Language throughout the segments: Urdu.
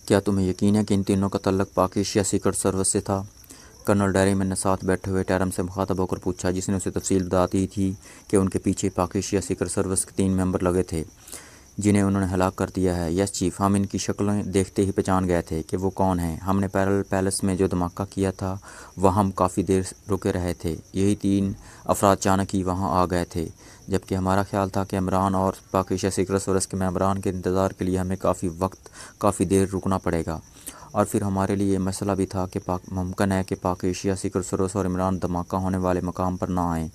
کیا تمہیں یقین ہے کہ ان تینوں کا تعلق پاک ایشیا سیکرٹ سروس سے تھا؟ کرنل ڈیریمن نے ساتھ بیٹھے ہوئے ٹیرم سے مخاطب ہو کر پوچھا، جس نے اسے تفصیل بتا دی تھی کہ ان کے پیچھے پاک ایشیا سیکرٹ سروس کے 3 ممبر لگے تھے جنہیں انہوں نے ہلاک کر دیا ہے۔ یس چیف، ہم ان کی شکلیں دیکھتے ہی پہچان گئے تھے کہ وہ کون ہیں۔ ہم نے پیرل پیلس میں جو دھماکہ کیا تھا وہاں ہم کافی دیر رکے رہے تھے۔ یہی 3 افراد اچانک ہی وہاں آ گئے تھے، جبکہ ہمارا خیال تھا کہ عمران اور پاک ایشیا سیکرٹ سروس کے ممبران کے انتظار کے لیے ہمیں کافی دیر رکنا پڑے گا، اور پھر ہمارے لیے یہ مسئلہ بھی تھا کہ ممکن ہے کہ پاک ایشیا سیکرٹ سروس اور عمران دھماکہ ہونے والے مقام پر نہ آئیں۔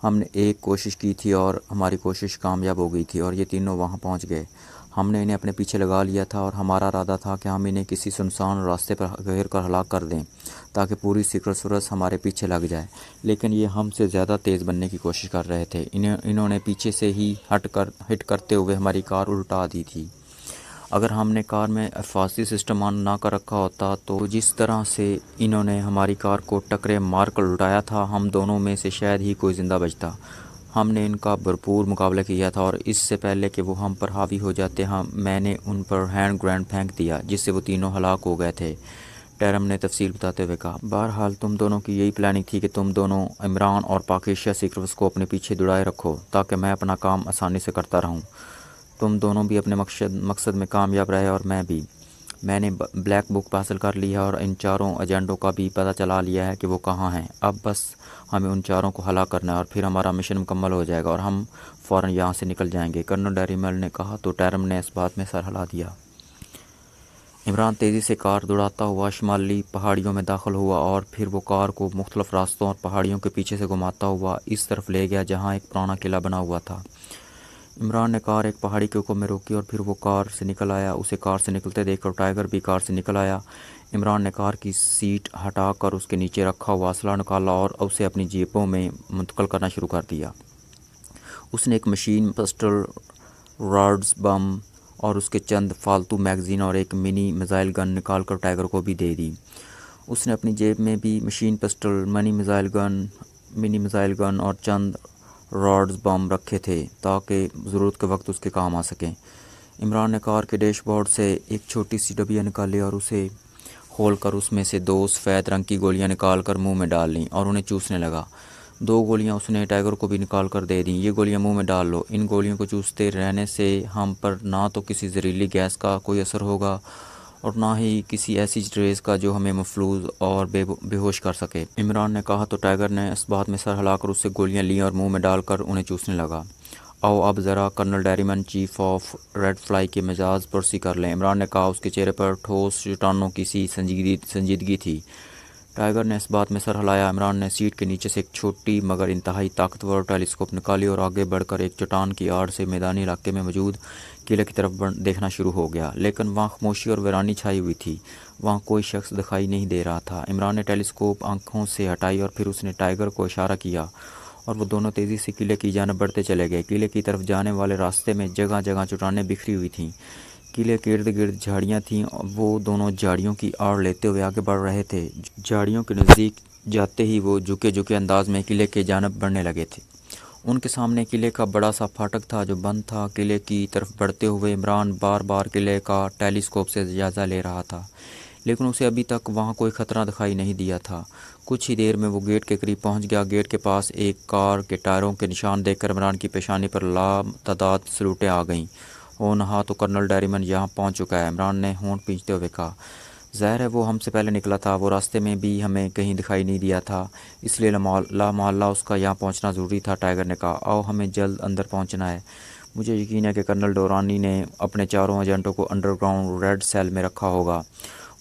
ہم نے ایک کوشش کی تھی اور ہماری کوشش کامیاب ہو گئی تھی اور یہ تینوں وہاں پہنچ گئے۔ ہم نے انہیں اپنے پیچھے لگا لیا تھا اور ہمارا ارادہ تھا کہ ہم انہیں کسی سنسان راستے پر گھیر کر ہلاک کر دیں تاکہ پوری سیکرٹ سروس ہمارے پیچھے لگ جائے، لیکن یہ ہم سے زیادہ تیز بننے کی کوشش کر رہے تھے۔ انہوں نے پیچھے سے ہی ہٹ کرتے ہوئے ہماری کار الٹا دی تھی۔ اگر ہم نے کار میں حفاظتی سسٹم آن نہ کر رکھا ہوتا تو جس طرح سے انہوں نے ہماری کار کو ٹکرے مار کر الٹایا تھا، ہم دونوں میں سے شاید ہی کوئی زندہ بچتا۔ ہم نے ان کا بھرپور مقابلہ کیا تھا اور اس سے پہلے کہ وہ ہم پر حاوی ہو جاتے میں نے ان پر ہینڈ گرینیڈ پھینک دیا جس سے وہ تینوں ہلاک ہو گئے تھے، ٹیرم نے تفصیل بتاتے ہوئے کہا۔ بہرحال تم دونوں کی یہی پلاننگ تھی کہ تم دونوں عمران اور پاک ایشیا سیکرٹس کو اپنے پیچھے دوڑائے رکھو تاکہ میں اپنا کام آسانی سے کرتا رہوں۔ تم دونوں بھی اپنے مقصد میں کامیاب رہے اور میں بھی۔ میں نے بلیک بک حاصل کر لی ہے اور ان 4 ایجنٹوں کا بھی پتہ چلا لیا ہے کہ وہ کہاں ہیں۔ اب بس ہمیں ان 4 کو ہلاک کرنا ہے اور پھر ہمارا مشن مکمل ہو جائے گا اور ہم فوراً یہاں سے نکل جائیں گے، کرنل ڈیریمن نے کہا تو ٹیرم نے اس بات میں سر ہلا دیا۔ عمران تیزی سے کار دوڑاتا ہوا شمالی پہاڑیوں میں داخل ہوا اور پھر وہ کار کو مختلف راستوں اور پہاڑیوں کے پیچھے سے گھماتا ہوا اس طرف لے گیا جہاں ایک پرانا قلعہ بنا ہوا تھا۔ عمران نے کار ایک پہاڑی کے اوپر میں روکی اور پھر وہ کار سے نکل آیا۔ اسے کار سے نکلتے دیکھ کر ٹائیگر بھی کار سے نکل آیا۔ عمران نے کار کی سیٹ ہٹا کر اس کے نیچے رکھا ہوا اسلحہ نکالا اور اسے اپنی جیبوں میں منتقل کرنا شروع کر دیا۔ اس نے ایک مشین پسٹل، راڈز، بم اور اس کے چند فالتو میگزین اور ایک منی میزائل گن نکال کر ٹائیگر کو بھی دے دی۔ اس نے اپنی جیب میں بھی مشین پسٹل، منی میزائل گن اور چند راڈز بم رکھے تھے تاکہ ضرورت کے وقت اس کے کام آ سکیں۔ عمران نے کار کے ڈیش بورڈ سے ایک چھوٹی سی ڈبیا نکالی اور اسے کھول کر اس میں سے 2 سفید رنگ کی گولیاں نکال کر منہ میں ڈال لیں اور انہیں چوسنے لگا۔ 2 گولیاں اس نے ٹائیگر کو بھی نکال کر دے دیں۔ یہ گولیاں منہ میں ڈال لو، ان گولیوں کو چوستے رہنے سے ہم پر نہ تو کسی زہریلی گیس کا کوئی اثر ہوگا اور نہ ہی کسی ایسی ریز کا جو ہمیں مفلوج اور بے ہوش کر سکے، عمران نے کہا تو ٹائیگر نے اس بات میں سر ہلا کر اس سے گولیاں لیں اور منہ میں ڈال کر انہیں چوسنے لگا۔ آؤ اب ذرا colonel Derriman, chief of red fly کے مزاج پرسی کر لیں، عمران نے کہا۔ اس کے چہرے پر ٹھوس چٹانوں کی سی سنجیدگی تھی۔ ٹائیگر نے اس بات میں سر ہلایا۔ عمران نے سیٹ کے نیچے سے ایک چھوٹی مگر انتہائی طاقتور ٹیلیسکوپ نکالی اور آگے بڑھ کر ایک چٹان کی آڑ سے میدانی علاقے میں موجود قلعے کی طرف دیکھنا شروع ہو گیا، لیکن وہاں خاموشی اور ویرانی چھائی ہوئی تھی۔ وہاں کوئی شخص دکھائی نہیں دے رہا تھا۔ عمران نے ٹیلیسکوپ آنکھوں سے ہٹائی اور پھر اس نے ٹائیگر کو اشارہ کیا اور وہ دونوں تیزی سے قلعے کی جانب بڑھتے چلے گئے۔ قلعے کی طرف جانے والے راستے میں جگہ جگہ چٹانیں بکھری ہوئی تھیں۔ قلعے کے ارد گرد جھاڑیاں تھیں۔ وہ دونوں جھاڑیوں کی آڑ لیتے ہوئے آگے بڑھ رہے تھے۔ جھاڑیوں کے نزدیک جاتے ہی وہ جھکے انداز میں قلعے کی جانب بڑھنے لگے تھے۔ ان کے سامنے قلعے کا بڑا سا پھاٹک تھا جو بند تھا۔ قلعے کی طرف بڑھتے ہوئے عمران بار بار قلعے کا ٹیلیسکوپ سے جائزہ لے رہا تھا، لیکن اسے ابھی تک وہاں کوئی خطرہ دکھائی نہیں دیا تھا۔ کچھ ہی دیر میں وہ گیٹ کے قریب پہنچ گیا۔ گیٹ کے پاس ایک کار کے ٹائروں کے نشان دیکھ کر عمران کی پیشانی پر لامتعداد سلوٹیں آ گئیں۔ او نہا تو کرنل ڈیریمن یہاں پہنچ چکا ہے، عمران نے ہونٹ پیچتے ہوئے کہا۔ ظاہر ہے وہ ہم سے پہلے نکلا تھا، وہ راستے میں بھی ہمیں کہیں دکھائی نہیں دیا تھا، اس لیے لامحالہ اس کا یہاں پہنچنا ضروری تھا، ٹائیگر نے کہا۔ آؤ ہمیں جلد اندر پہنچنا ہے۔ مجھے یقین ہے کہ کرنل ڈورانی نے اپنے 4 ایجنٹوں کو انڈر گراؤنڈ ریڈ سیل میں رکھا ہوگا۔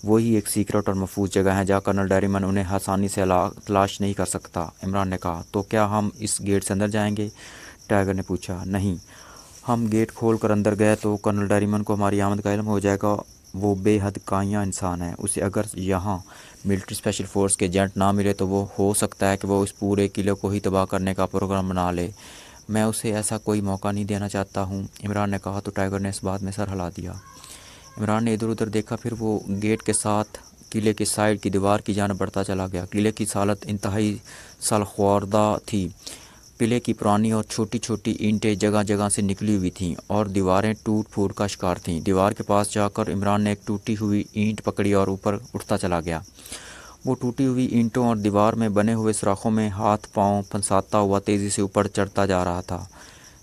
وہی ایک سیکرٹ اور محفوظ جگہ ہے جہاں کرنل ڈیریمن انہیں آسانی سے تلاش نہیں کر سکتا، عمران نے کہا۔ تو کیا ہم اس گیٹ سے اندر جائیں گے؟ ٹائیگر نے پوچھا۔ نہیں، ہم گیٹ کھول کر اندر گئے تو کرنل ڈیریمن کو ہماری آمد کا علم ہو جائے گا۔ وہ بے حد کائنہ انسان ہے، اسے اگر یہاں ملٹری اسپیشل فورس کے ایجنٹ نہ ملے تو وہ ہو سکتا ہے کہ وہ اس پورے قلعے کو ہی تباہ کرنے کا پروگرام بنا لے۔ میں اسے ایسا کوئی موقع نہیں دینا چاہتا ہوں، عمران نے کہا تو ٹائیگر نے اس بات میں سر ہلا دیا۔ عمران نے ادھر ادھر دیکھا، پھر وہ گیٹ کے ساتھ قلعے کی سائڈ کی دیوار کی جانب بڑھتا چلا گیا۔ قلعے کی حالت انتہائی سالخوردہ تھی۔ قلعے کی پرانی اور چھوٹی چھوٹی اینٹیں جگہ جگہ سے نکلی ہوئی تھیں اور دیواریں ٹوٹ پھوٹ کا شکار تھیں۔ دیوار کے پاس جا کر عمران نے ایک ٹوٹی ہوئی اینٹ پکڑی اور اوپر اٹھتا چلا گیا۔ وہ ٹوٹی ہوئی اینٹوں اور دیوار میں بنے ہوئے سوراخوں میں ہاتھ پاؤں پھنساتا ہوا تیزی سے اوپر چڑھتا جا رہا تھا۔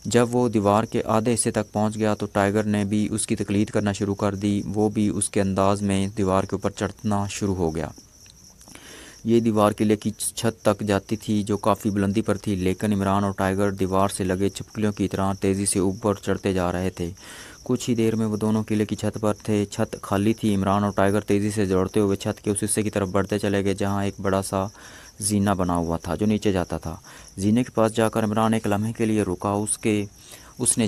جب وہ دیوار کے آدھے حصے تک پہنچ گیا تو ٹائیگر نے بھی اس کی تقلید کرنا شروع کر دی۔ وہ بھی اس کے انداز میں دیوار کے اوپر چڑھنا شروع ہو گیا۔ یہ دیوار قلعے کی چھت تک جاتی تھی جو کافی بلندی پر تھی، لیکن عمران اور ٹائیگر دیوار سے لگے چھپکلیوں کی طرح تیزی سے اوپر چڑھتے جا رہے تھے۔ کچھ ہی دیر میں وہ دونوں قلعے کی چھت پر تھے۔ چھت خالی تھی۔ عمران اور ٹائیگر تیزی سے دوڑتے ہوئے چھت کے اس حصے کی طرف بڑھتے چلے گئے جہاں ایک بڑا سا زینہ بنا ہوا تھا جو نیچے جاتا تھا۔ زینے کے پاس جا کر عمران ایک لمحے کے لیے رکا۔ اس نے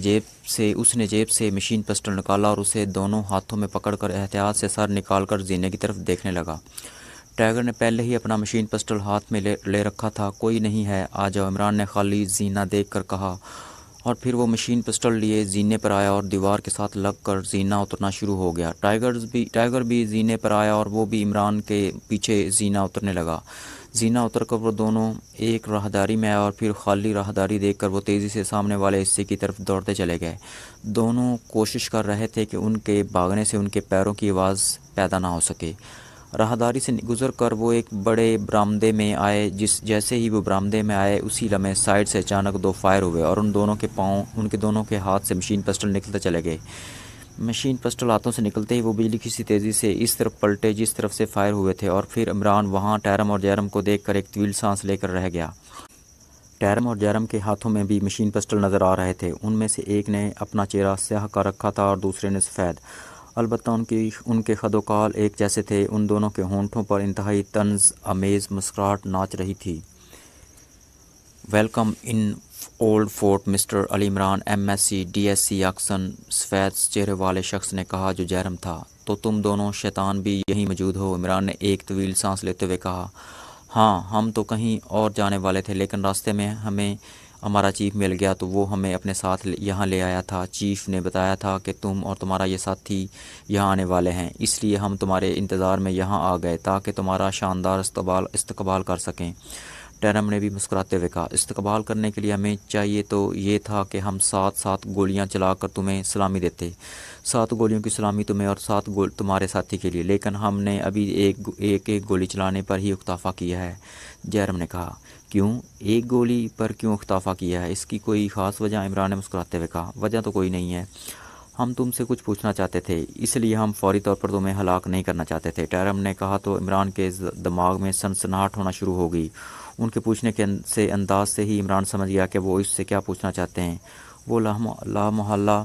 جیب سے مشین پسٹل نکالا اور اسے دونوں ہاتھوں میں پکڑ کر احتیاط سے سر نکال کر زینے کی طرف دیکھنے لگا۔ ٹائیگر نے پہلے ہی اپنا مشین پسٹل ہاتھ میں لے رکھا تھا۔ کوئی نہیں ہے، آ جاؤ، عمران نے خالی زینہ دیکھ کر کہا، اور پھر وہ مشین پسٹل لیے زینے پر آیا اور دیوار کے ساتھ لگ کر زینہ اترنا شروع ہو گیا۔ ٹائیگر بھی زینے پر آیا اور وہ بھی عمران کے پیچھے زینہ اترنے لگا۔ زینہ اتر کر وہ دونوں ایک راہداری میں آئے اور پھر خالی راہداری دیکھ کر وہ تیزی سے سامنے والے حصے کی طرف دوڑتے چلے گئے۔ دونوں کوشش کر رہے تھے کہ ان کے بھاگنے سے ان کے پیروں کی آواز پیدا نہ ہو سکے۔ راہداری سے گزر کر وہ ایک بڑے برآمدے میں آئے۔ جیسے ہی وہ برآمدے میں آئے اسی لمحے سائیڈ سے اچانک دو فائر ہوئے اور ان دونوں کے ہاتھ سے مشین پسٹل نکلتے چلے گئے۔ مشین پسٹل ہاتھوں سے نکلتے ہی وہ بجلی کی سی تیزی سے اس طرف پلٹے جس طرف سے فائر ہوئے تھے، اور پھر عمران وہاں ٹیرم اور جیرم کو دیکھ کر ایک طویل سانس لے کر رہ گیا۔ ٹیرم اور جیرم کے ہاتھوں میں بھی مشین پسٹل نظر آ رہے تھے۔ ان میں سے ایک نے اپنا چہرہ سیاہ کر رکھا تھا اور دوسرے نے سفید۔ البتہ ان کے خد و خال ایک جیسے تھے۔ ان دونوں کے ہونٹوں پر انتہائی طنز آمیز مسکراہٹ ناچ رہی تھی۔ Welcome in old fort mister Ali Imran MSc DSc Oxon, سفید چہرے والے شخص نے کہا جو جیرم تھا۔ تو تم دونوں شیطان بھی یہیں موجود ہو؟ عمران نے ایک طویل سانس لیتے ہوئے کہا۔ ہاں، ہم تو کہیں اور جانے والے تھے، لیکن راستے میں ہمیں ہمارا چیف مل گیا تو وہ ہمیں اپنے ساتھ یہاں لے آیا تھا۔ چیف نے بتایا تھا کہ تم اور تمہارا یہ ساتھی یہاں آنے والے ہیں، اس لیے ہم تمہارے انتظار میں یہاں آ گئے تاکہ تمہارا شاندار استقبال کر سکیں۔ ٹیرم نے بھی مسکراتے ہوئے کہا، استقبال کرنے کے لیے ہمیں چاہیے تو یہ تھا کہ ہم 7 گولیاں چلا کر تمہیں سلامی دیتے۔ 7 گولیوں کی سلامی تمہیں اور 7 تمہارے ساتھی کے لیے، لیکن ہم نے ابھی ایک گولی چلانے پر ہی اکتفا کیا ہے۔ جیرم نے کہا، کیوں؟ ایک گولی پر کیوں اکتفا کیا ہے؟ اس کی کوئی خاص وجہ؟ عمران نے مسکراتے ہوئے کہا، وجہ تو کوئی نہیں ہے، ہم تم سے کچھ پوچھنا چاہتے تھے، اس لیے ہم فوری طور پر تمہیں ہلاک نہیں کرنا چاہتے تھے۔ ٹیرم نے کہا تو عمران کے دماغ میں سنسناہٹ ہونا شروع ہو گئی۔ ان کے پوچھنے کے انداز سے ہی عمران سمجھ گیا کہ وہ اس سے کیا پوچھنا چاہتے ہیں۔ وہ لامحالہ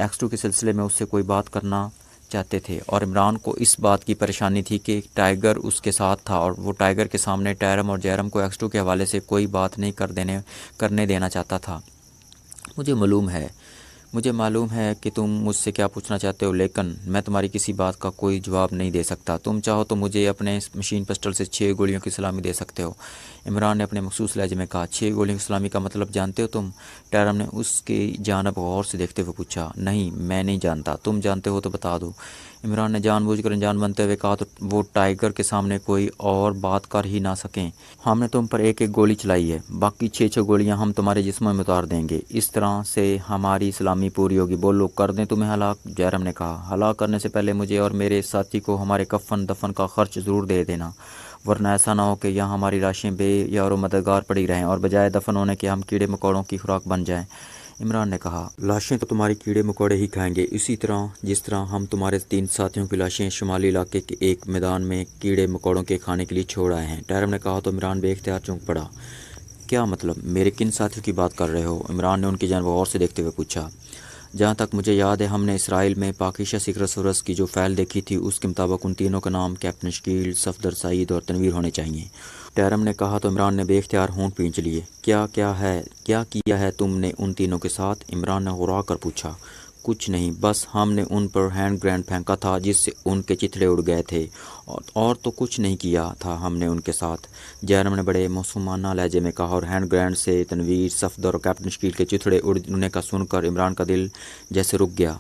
X2 کے سلسلے میں اس سے کوئی بات کرنا چاہتے تھے، اور عمران کو اس بات کی پریشانی تھی کہ ٹائیگر اس کے ساتھ تھا اور وہ ٹائیگر کے سامنے ٹیرم اور جیرم کو X2 کے حوالے سے کوئی بات نہیں کرنے دینا چاہتا تھا۔ مجھے معلوم ہے کہ تم مجھ سے کیا پوچھنا چاہتے ہو، لیکن میں تمہاری کسی بات کا کوئی جواب نہیں دے سکتا۔ تم چاہو تو مجھے اپنے مشین پسٹل سے 6 گولیوں کی سلامی دے سکتے ہو۔ عمران نے اپنے مخصوص لہجے میں کہا، 6 گولیوں کی سلامی کا مطلب جانتے ہو تم؟ ٹیرم نے اس کی جانب غور سے دیکھتے ہوئے پوچھا۔ نہیں، میں نہیں جانتا، تم جانتے ہو تو بتا دو۔ عمران نے جان بوجھ کر انجان بنتے ہوئے کہا تو وہ ٹائیگر کے سامنے کوئی اور بات کر ہی نہ سکیں۔ ہم نے تم پر ایک گولی چلائی ہے، باقی 6 گولیاں ہم تمہارے جسموں میں اتار دیں گے، اس طرح سے ہماری سلامی پوری ہوگی۔ بولو، کر دیں تمہیں ہلاک؟ جیرم نے کہا، ہلاک کرنے سے پہلے مجھے اور میرے ساتھی کو ہمارے کفن دفن کا خرچ ضرور دے دینا، ورنہ ایسا نہ ہو کہ یہاں ہماری لاشیں بے یار و مددگار پڑی رہیں اور بجائے دفن ہونے کے ہم کیڑے مکوڑوں کی خوراک بن جائیں۔ عمران نے کہا، لاشیں تو تمہاری کیڑے مکوڑے ہی کھائیں گے، اسی طرح جس طرح ہم تمہارے 3 ساتھیوں کی لاشیں شمالی علاقے کے ایک میدان میں کیڑے مکوڑوں کے کھانے کے لیے چھوڑ آئے ہیں۔ ٹیرم نے کہا تو عمران بے اختیار چونک پڑا۔ کیا مطلب؟ میرے کن ساتھیوں کی بات کر رہے ہو؟ عمران نے ان کی جانب غور سے دیکھتے ہوئے پوچھا۔ جہاں تک مجھے یاد ہے، ہم نے اسرائیل میں پاکیزہ سیکرٹ سروس کی جو فائل دیکھی تھی اس کے مطابق ان تینوں کا نام کیپٹن شکیل، صفدر سعید اور تنویر ہونے چاہیے۔ ٹیرم نے کہا تو عمران نے بے اختیار ہونٹ بھینچ لیے۔ کیا کیا ہے تم نے ان تینوں کے ساتھ؟ عمران نے غرا کر پوچھا۔ کچھ نہیں، بس ہم نے ان پر ہینڈ گرینڈ پھینکا تھا جس سے ان کے چتھڑے اڑ گئے تھے، اور تو کچھ نہیں کیا تھا ہم نے ان کے ساتھ، جیرم نے بڑے معصومانہ لہجے میں کہا، اور ہینڈ گرینڈ سے تنویر، صفدر اور کیپٹن شکیل کے چتھڑے اڑنے کا سن کر عمران کا دل جیسے رک گیا۔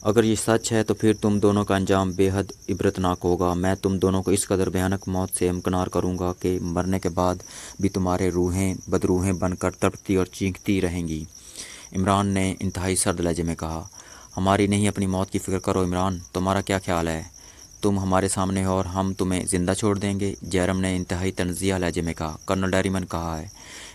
اگر یہ سچ ہے تو پھر تم دونوں کا انجام بے حد عبرتناک ہوگا۔ میں تم دونوں کو اس قدر بھیانک موت سے امکنار کروں گا کہ مرنے کے بعد بھی تمہارے روحیں بدروحیں بن کر تڑپتی اور چیختی رہیں گی۔ عمران نے انتہائی سرد لہجے میں کہا، ہماری نہیں اپنی موت کی فکر کرو عمران، تمہارا کیا خیال ہے؟ تم ہمارے سامنے ہو اور ہم تمہیں زندہ چھوڑ دیں گے؟ جیرم نے انتہائی تنزیہ لہجے میں کہا۔ کرنل ڈیریمن کہا ہے۔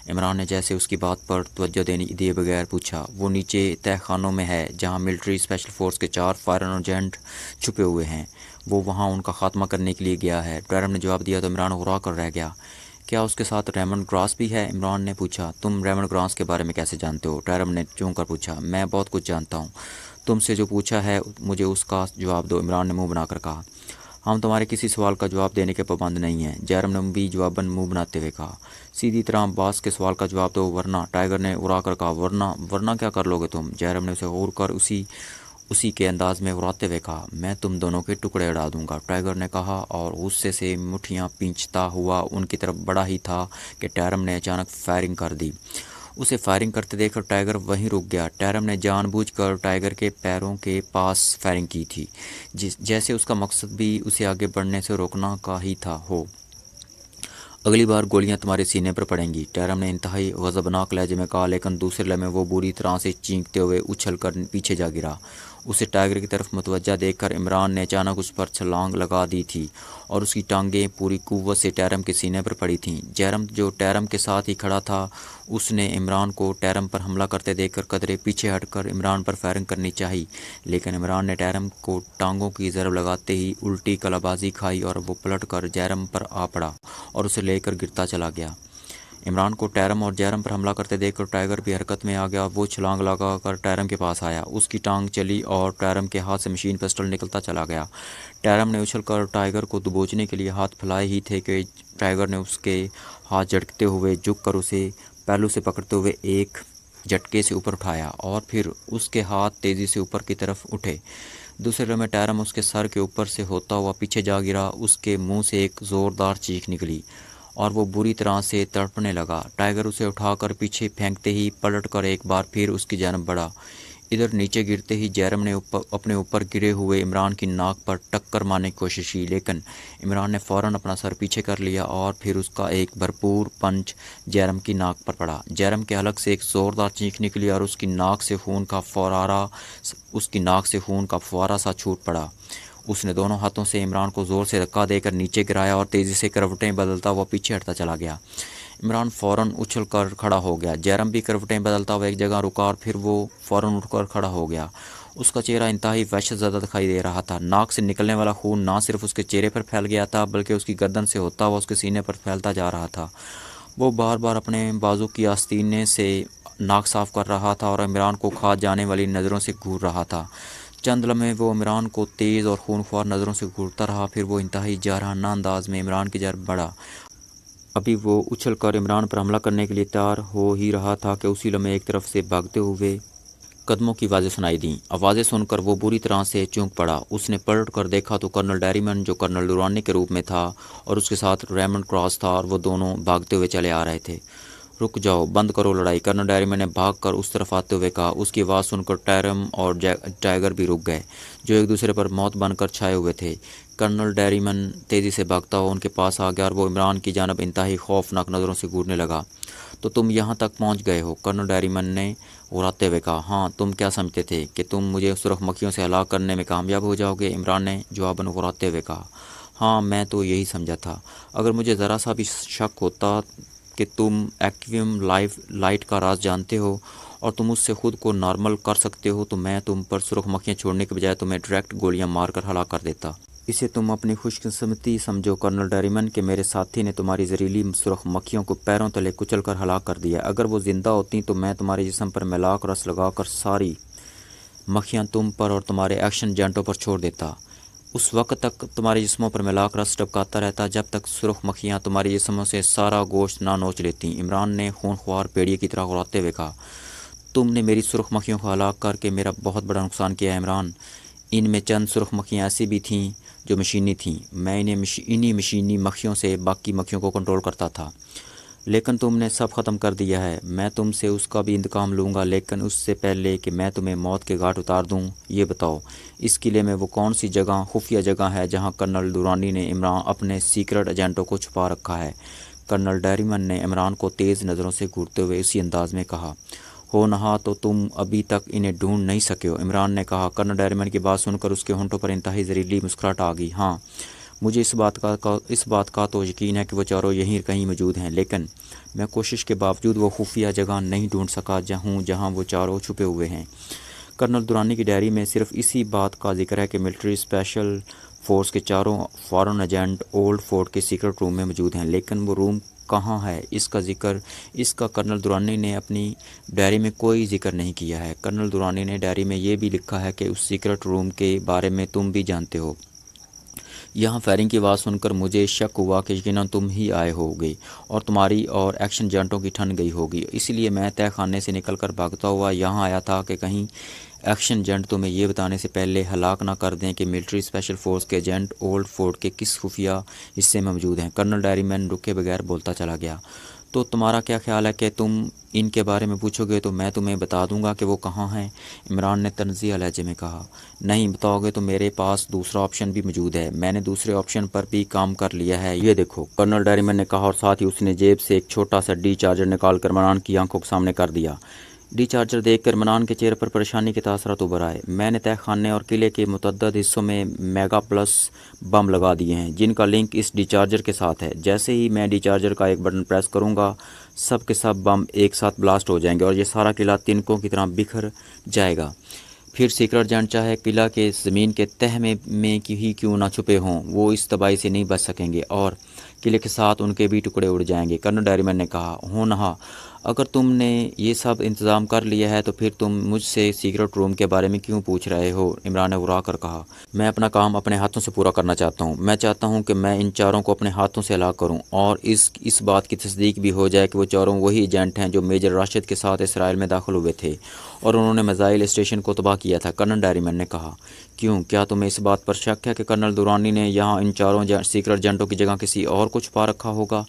عمران نے جیسے اس کی بات پر توجہ دیے بغیر پوچھا، وہ نیچے تہہ خانوں میں ہے جہاں ملٹری اسپیشل فورس کے 4 فائرن ایجنٹ چھپے ہوئے ہیں، وہ وہاں ان کا خاتمہ کرنے کے لیے گیا ہے۔ ڈیرم نے جواب دیا تو عمران غرا کر رہ گیا۔ کیا اس کے ساتھ ریمنڈ گراس بھی ہے؟ عمران نے پوچھا۔ تم ریمنڈ گراس کے بارے میں کیسے جانتے ہو؟ ڈیرم نے چونک کر پوچھا۔ میں بہت کچھ جانتا ہوں، تم سے جو پوچھا ہے مجھے اس کا جواب دو، عمران نے منہ بنا کر کہا۔ ہم تمہارے کسی سوال کا جواب دینے کے پابند نہیں ہیں، جیرم نے بھی جواباً منہ بناتے ہوئے کہا۔ سیدھی طرح باس کے سوال کا جواب دو ورنہ، ٹائیگر نے اڑا کر کہا۔ ورنہ کیا کر لو گے تم؟ جیرم نے اسے غور کر اسی کے انداز میں اڑاتے ہوئے کہا، میں تم دونوں کے ٹکڑے اڑا دوں گا، ٹائیگر نے کہا اور غصے سے مٹھیاں پینچتا ہوا ان کی طرف بڑھا ہی تھا کہ ٹیرم نے اچانک فائرنگ کر دی۔ اسے فائرنگ کرتے دیکھ کر ٹائیگر وہیں رک گیا۔ ٹیرم نے جان بوجھ کر ٹائیگر کے پیروں کے پاس فائرنگ کی تھی، جیسے اس کا مقصد بھی اسے آگے بڑھنے سے روکنا کا ہی تھا ہو۔ اگلی بار گولیاں تمہارے سینے پر پڑیں گی، ٹیرم نے انتہائی غضبناک لہجے میں کہا، لیکن دوسرے لمحے وہ بری طرح سے چینکتے ہوئے اچھل کر پیچھے جا گرا۔ اسے ٹائیگر کی طرف متوجہ دیکھ کر عمران نے اچانک اس پر چھلانگ لگا دی تھی اور اس کی ٹانگیں پوری قوت سے ٹیرم کے سینے پر پڑی تھیں۔ جیرم جو ٹیرم کے ساتھ ہی کھڑا تھا، اس نے عمران کو ٹیرم پر حملہ کرتے دیکھ کر قدرے پیچھے ہٹ کر عمران پر فائرنگ کرنی چاہی، لیکن عمران نے ٹیرم کو ٹانگوں کی ضرب لگاتے ہی الٹی کلا بازی کھائی اور وہ پلٹ کر جیرم پر آ پڑا اور اسے لے کر گرتا چلا گیا۔ عمران کو ٹیرم اور جیرم پر حملہ کرتے دیکھ کر ٹائیگر بھی حرکت میں آ گیا۔ وہ چھلانگ لگا کر ٹیرم کے پاس آیا، اس کی ٹانگ چلی اور ٹیرم کے ہاتھ سے مشین پسٹل نکلتا چلا گیا۔ ٹیرم نے اچھل کر ٹائیگر کو دبوچنے کے لیے ہاتھ پھیلائے ہی تھے کہ ٹائیگر نے اس کے ہاتھ جھٹکتے ہوئے جھک کر اسے پہلو سے پکڑتے ہوئے ایک جھٹکے سے اوپر اٹھایا اور پھر اس کے ہاتھ تیزی سے اوپر کی طرف اٹھے۔ دوسرے لمحے ٹیرم اس کے سر کے اوپر سے ہوتا ہوا پیچھے جا گرا، اس کے منہ سے ایک زوردار چیخ نکلی اور وہ بری طرح سے تڑپنے لگا۔ ٹائیگر اسے اٹھا کر پیچھے پھینکتے ہی پلٹ کر ایک بار پھر اس کی جانب بڑھا۔ ادھر نیچے گرتے ہی جیرم نے اپنے اوپر گرے ہوئے عمران کی ناک پر ٹکر مارنے کی کوشش کی، لیکن عمران نے فوراً اپنا سر پیچھے کر لیا اور پھر اس کا ایک بھرپور پنچ جیرم کی ناک پر پڑا۔ جیرم کے حلق سے ایک زوردار چیخ نکلی اور اس کی ناک سے خون کا فوارہ سا چھوٹ پڑا۔ اس نے دونوں ہاتھوں سے عمران کو زور سے دھکا دے کر نیچے گرایا اور تیزی سے کروٹیں بدلتا ہوا پیچھے ہٹتا چلا گیا۔ عمران فوراً اچھل کر کھڑا ہو گیا۔ جیرم بھی کروٹیں بدلتا ہوا ایک جگہ رکا اور پھر وہ فوراً اٹھ کر کھڑا ہو گیا۔ اس کا چہرہ انتہائی وحشت زدہ دکھائی دے رہا تھا۔ ناک سے نکلنے والا خون نہ صرف اس کے چہرے پر پھیل گیا تھا بلکہ اس کی گردن سے ہوتا ہوا اس کے سینے پر پھیلتا جا رہا تھا۔ وہ بار بار اپنے بازو کی آستینے سے ناک صاف کر رہا تھا اور عمران کو کھا جانے والی نظروں سے گھور رہا تھا۔ چند لمحے وہ عمران کو تیز اور خونخوار نظروں سے گھورتا رہا، پھر وہ انتہائی جارحانہ انداز میں عمران کی جانب بڑھا۔ ابھی وہ اچھل کر عمران پر حملہ کرنے کے لیے تیار ہو ہی رہا تھا کہ اسی لمحے ایک طرف سے بھاگتے ہوئے قدموں کی آوازیں سنائی دیں۔ آوازیں سن کر وہ بری طرح سے چونک پڑا۔ اس نے پلٹ کر دیکھا تو کرنل ڈیریمن، جو کرنل ڈورانی کے روپ میں تھا، اور اس کے ساتھ ریمنڈ کراس تھا اور وہ دونوں بھاگتے ہوئے چلے آ رہے تھے۔ رک جاؤ، بند کرو لڑائی، کرنل ڈیریمن نے بھاگ کر اس طرف آتے ہوئے کہا۔ اس کی آواز سن کر ٹیرم اور ٹائیگر بھی رک گئے، جو ایک دوسرے پر موت بن کر چھائے ہوئے تھے۔ کرنل ڈیریمن تیزی سے بھاگتا ہوا ان کے پاس آ گیا اور وہ عمران کی جانب انتہائی خوفناک نظروں سے گھورنے لگا۔ تو تم یہاں تک پہنچ گئے ہو، کرنل ڈیریمن نے غراتے ہوئے کہا۔ ہاں، تم کیا سمجھتے تھے کہ تم مجھے سرخ مکھیوں سے ہلاک کرنے میں کامیاب ہو جاؤ گے؟ عمران نے جواباً غراتے ہوئے کہا۔ ہاں، میں تو یہی سمجھا تھا۔ اگر مجھے ذرا سا بھی شک ہوتا کہ تم ایکویم لائٹ کا راز جانتے ہو اور تم اس سے خود کو نارمل کر سکتے ہو تو میں تم پر سرخ مکھیاں چھوڑنے کے بجائے تمہیں ڈائریکٹ گولیاں مار کر ہلاک کر دیتا۔ اسے تم اپنی خوش قسمتی سمجھو کرنل ڈیریمن کہ میرے ساتھی نے تمہاری زہریلی سرخ مکھیوں کو پیروں تلے کچل کر ہلاک کر دیا۔ اگر وہ زندہ ہوتیں تو میں تمہارے جسم پر میلاک رس لگا کر ساری مکھیاں تم پر اور تمہارے ایکشن ایجنٹوں پر چھوڑ دیتا۔ اس وقت تک تمہارے جسموں پر میلاک رس ٹپکاتا رہتا جب تک سرخ مکھیاں تمہارے جسموں سے سارا گوشت نہ نوچ لیتیں۔ عمران نے خونخوار بھیڑیے کی طرح غراتے ہوئے کہا۔ تم نے میری سرخ مکھیوں کو ہلاک کر کے میرا بہت بڑا نقصان کیا ہے عمران۔ ان میں چند سرخ مکھیاں ایسی بھی تھیں جو مشینی تھیں۔ میں انہی مشینی مکھیوں سے باقی مکھیوں کو کنٹرول کرتا تھا۔ لیکن تم نے سب ختم کر دیا ہے۔ میں تم سے اس کا بھی انتقام لوں گا، لیکن اس سے پہلے کہ میں تمہیں موت کے گھاٹ اتار دوں، یہ بتاؤ اس قلعے میں وہ کون سی جگہ، خفیہ جگہ ہے جہاں کرنل دورانی نے عمران اپنے سیکرٹ ایجنٹوں کو چھپا رکھا ہے؟ کرنل ڈیریمن نے عمران کو تیز نظروں سے گھورتے ہوئے اسی انداز میں کہا۔ ہو نہا تو تم ابھی تک انہیں ڈھونڈ نہیں سکے ہو، عمران نے کہا۔ کرنل ڈیریمن کی بات سن کر اس کے ہونٹوں پر انتہائی زہریلی مسکراہٹ آ گئی۔ ہاں، مجھے اس بات کا تو یقین ہے کہ وہ چاروں یہیں کہیں موجود ہیں، لیکن میں کوشش کے باوجود وہ خفیہ جگہ نہیں ڈھونڈ سکا جہاں وہ چاروں چھپے ہوئے ہیں۔ کرنل دورانی کی ڈائری میں صرف اسی بات کا ذکر ہے کہ ملٹری اسپیشل فورس کے چاروں فارن ایجنٹ اولڈ فورٹ کے سیکرٹ روم میں موجود ہیں، لیکن وہ روم کہاں ہے اس کا کرنل دورانی نے اپنی ڈائری میں کوئی ذکر نہیں کیا ہے۔ کرنل دورانی نے ڈائری میں یہ بھی لکھا ہے کہ اس سیکرٹ روم کے بارے میں تم بھی جانتے ہو۔ یہاں فائرنگ کی آواز سن کر مجھے شک ہوا کہ یقیناً تم ہی آئے ہوگے اور تمہاری اور ایکشن ایجنٹوں کی ٹھن گئی ہوگی، اس لیے میں تہہ خانے سے نکل کر بھاگتا ہوا یہاں آیا تھا کہ کہیں ایکشن ایجنٹ تمہیں یہ بتانے سے پہلے ہلاک نہ کر دیں کہ ملٹری اسپیشل فورس کے ایجنٹ اولڈ فورٹ کے کس خفیہ حصے میں موجود ہیں۔ کرنل ڈیری مین رکے بغیر بولتا چلا گیا۔ تو تمہارا کیا خیال ہے کہ تم ان کے بارے میں پوچھو گے تو میں تمہیں بتا دوں گا کہ وہ کہاں ہیں؟ عمران نے طنزیہ لہجے میں کہا۔ نہیں بتاؤ گے تو میرے پاس دوسرا آپشن بھی موجود ہے، میں نے دوسرے آپشن پر بھی کام کر لیا ہے، یہ دیکھو، کرنل ڈیری مین نے کہا، اور ساتھ ہی اس نے جیب سے ایک چھوٹا سا ڈی چارجر نکال کر عمران کی آنکھوں کے سامنے کر دیا۔ ڈی چارجر دیکھ کر عمران کے چہرے پر پریشانی کے تاثرات ابھر آئے۔ میں نے تہہ خانے اور قلعے کے متعدد حصوں میں میگا پلس بم لگا دیے ہیں جن کا لنک اس ڈی چارجر کے ساتھ ہے۔ جیسے ہی میں ڈی چارجر کا ایک بٹن پریس کروں گا، سب کے سب بم ایک ساتھ بلاسٹ ہو جائیں گے اور یہ سارا قلعہ تنکوں کی طرح بکھر جائے گا۔ پھر سیکرٹ ایجنٹ چاہے قلعہ کے زمین کے تہہ میں ہی کیوں نہ چھپے ہوں، وہ اس تباہی سے نہیں بچ سکیں گے اور قلعے کے ساتھ ان کے بھی ٹکڑے اڑ جائیں گے۔ کرنل ڈیری مین نے کہا۔ ہونہا، اگر تم نے یہ سب انتظام کر لیا ہے تو پھر تم مجھ سے سیکرٹ روم کے بارے میں کیوں پوچھ رہے ہو؟ عمران نے ورا کر کہا۔ میں اپنا کام اپنے ہاتھوں سے پورا کرنا چاہتا ہوں۔ میں چاہتا ہوں کہ میں ان چاروں کو اپنے ہاتھوں سے ہلاک کروں اور اس بات کی تصدیق بھی ہو جائے کہ وہ چاروں وہی ایجنٹ ہیں جو میجر راشد کے ساتھ اسرائیل میں داخل ہوئے تھے اور انہوں نے میزائل اسٹیشن کو تباہ کیا تھا۔ کرنل ڈیری مین نے کہا۔ کیوں، کیا تمہیں اس بات پر شک ہے کہ کرنل دورانی نے یہاں ان چاروں سیکرٹ ایجنٹوں کی جگہ کسی اور کو چھپا رکھا ہوگا؟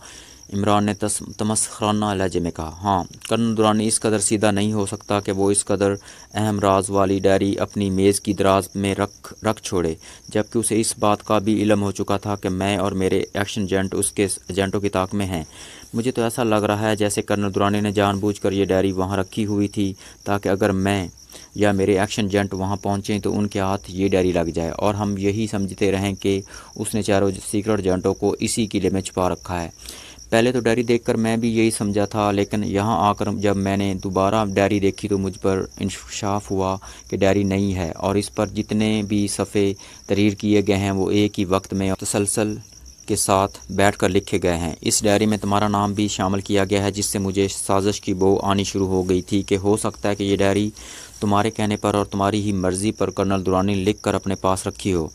عمران نے تمسخرانہ لہجے میں کہا۔ ہاں، کرنل دورانی اس قدر سیدھا نہیں ہو سکتا کہ وہ اس قدر اہم راز والی ڈائری اپنی میز کی دراز میں رکھ چھوڑے، جبکہ اسے اس بات کا بھی علم ہو چکا تھا کہ میں اور میرے ایکشن ایجنٹ اس کے ایجنٹوں کی طاق میں ہیں۔ مجھے تو ایسا لگ رہا ہے جیسے کرنل دورانی نے جان بوجھ کر یہ ڈائری وہاں رکھی ہوئی تھی تاکہ اگر میں یا میرے ایکشن ایجنٹ وہاں پہنچیں تو ان کے ہاتھ یہ ڈائری لگ جائے اور ہم یہی سمجھتے رہیں کہ اس نے چاروں سیکرٹ ایجنٹوں کو اسی قلعے میں چھپا رکھا ہے۔ پہلے تو ڈائری دیکھ کر میں بھی یہی سمجھا تھا، لیکن یہاں آ کر جب میں نے دوبارہ ڈائری دیکھی تو مجھ پر انکشاف ہوا کہ ڈائری نہیں ہے اور اس پر جتنے بھی صفحے تحریر کیے گئے ہیں وہ ایک ہی وقت میں تسلسل کے ساتھ بیٹھ کر لکھے گئے ہیں۔ اس ڈائری میں تمہارا نام بھی شامل کیا گیا ہے، جس سے مجھے سازش کی بو آنی شروع ہو گئی تھی کہ ہو سکتا ہے کہ یہ ڈائری تمہارے کہنے پر اور تمہاری ہی مرضی پر کرنل دورانی نے لکھ کر اپنے پاس رکھی ہو۔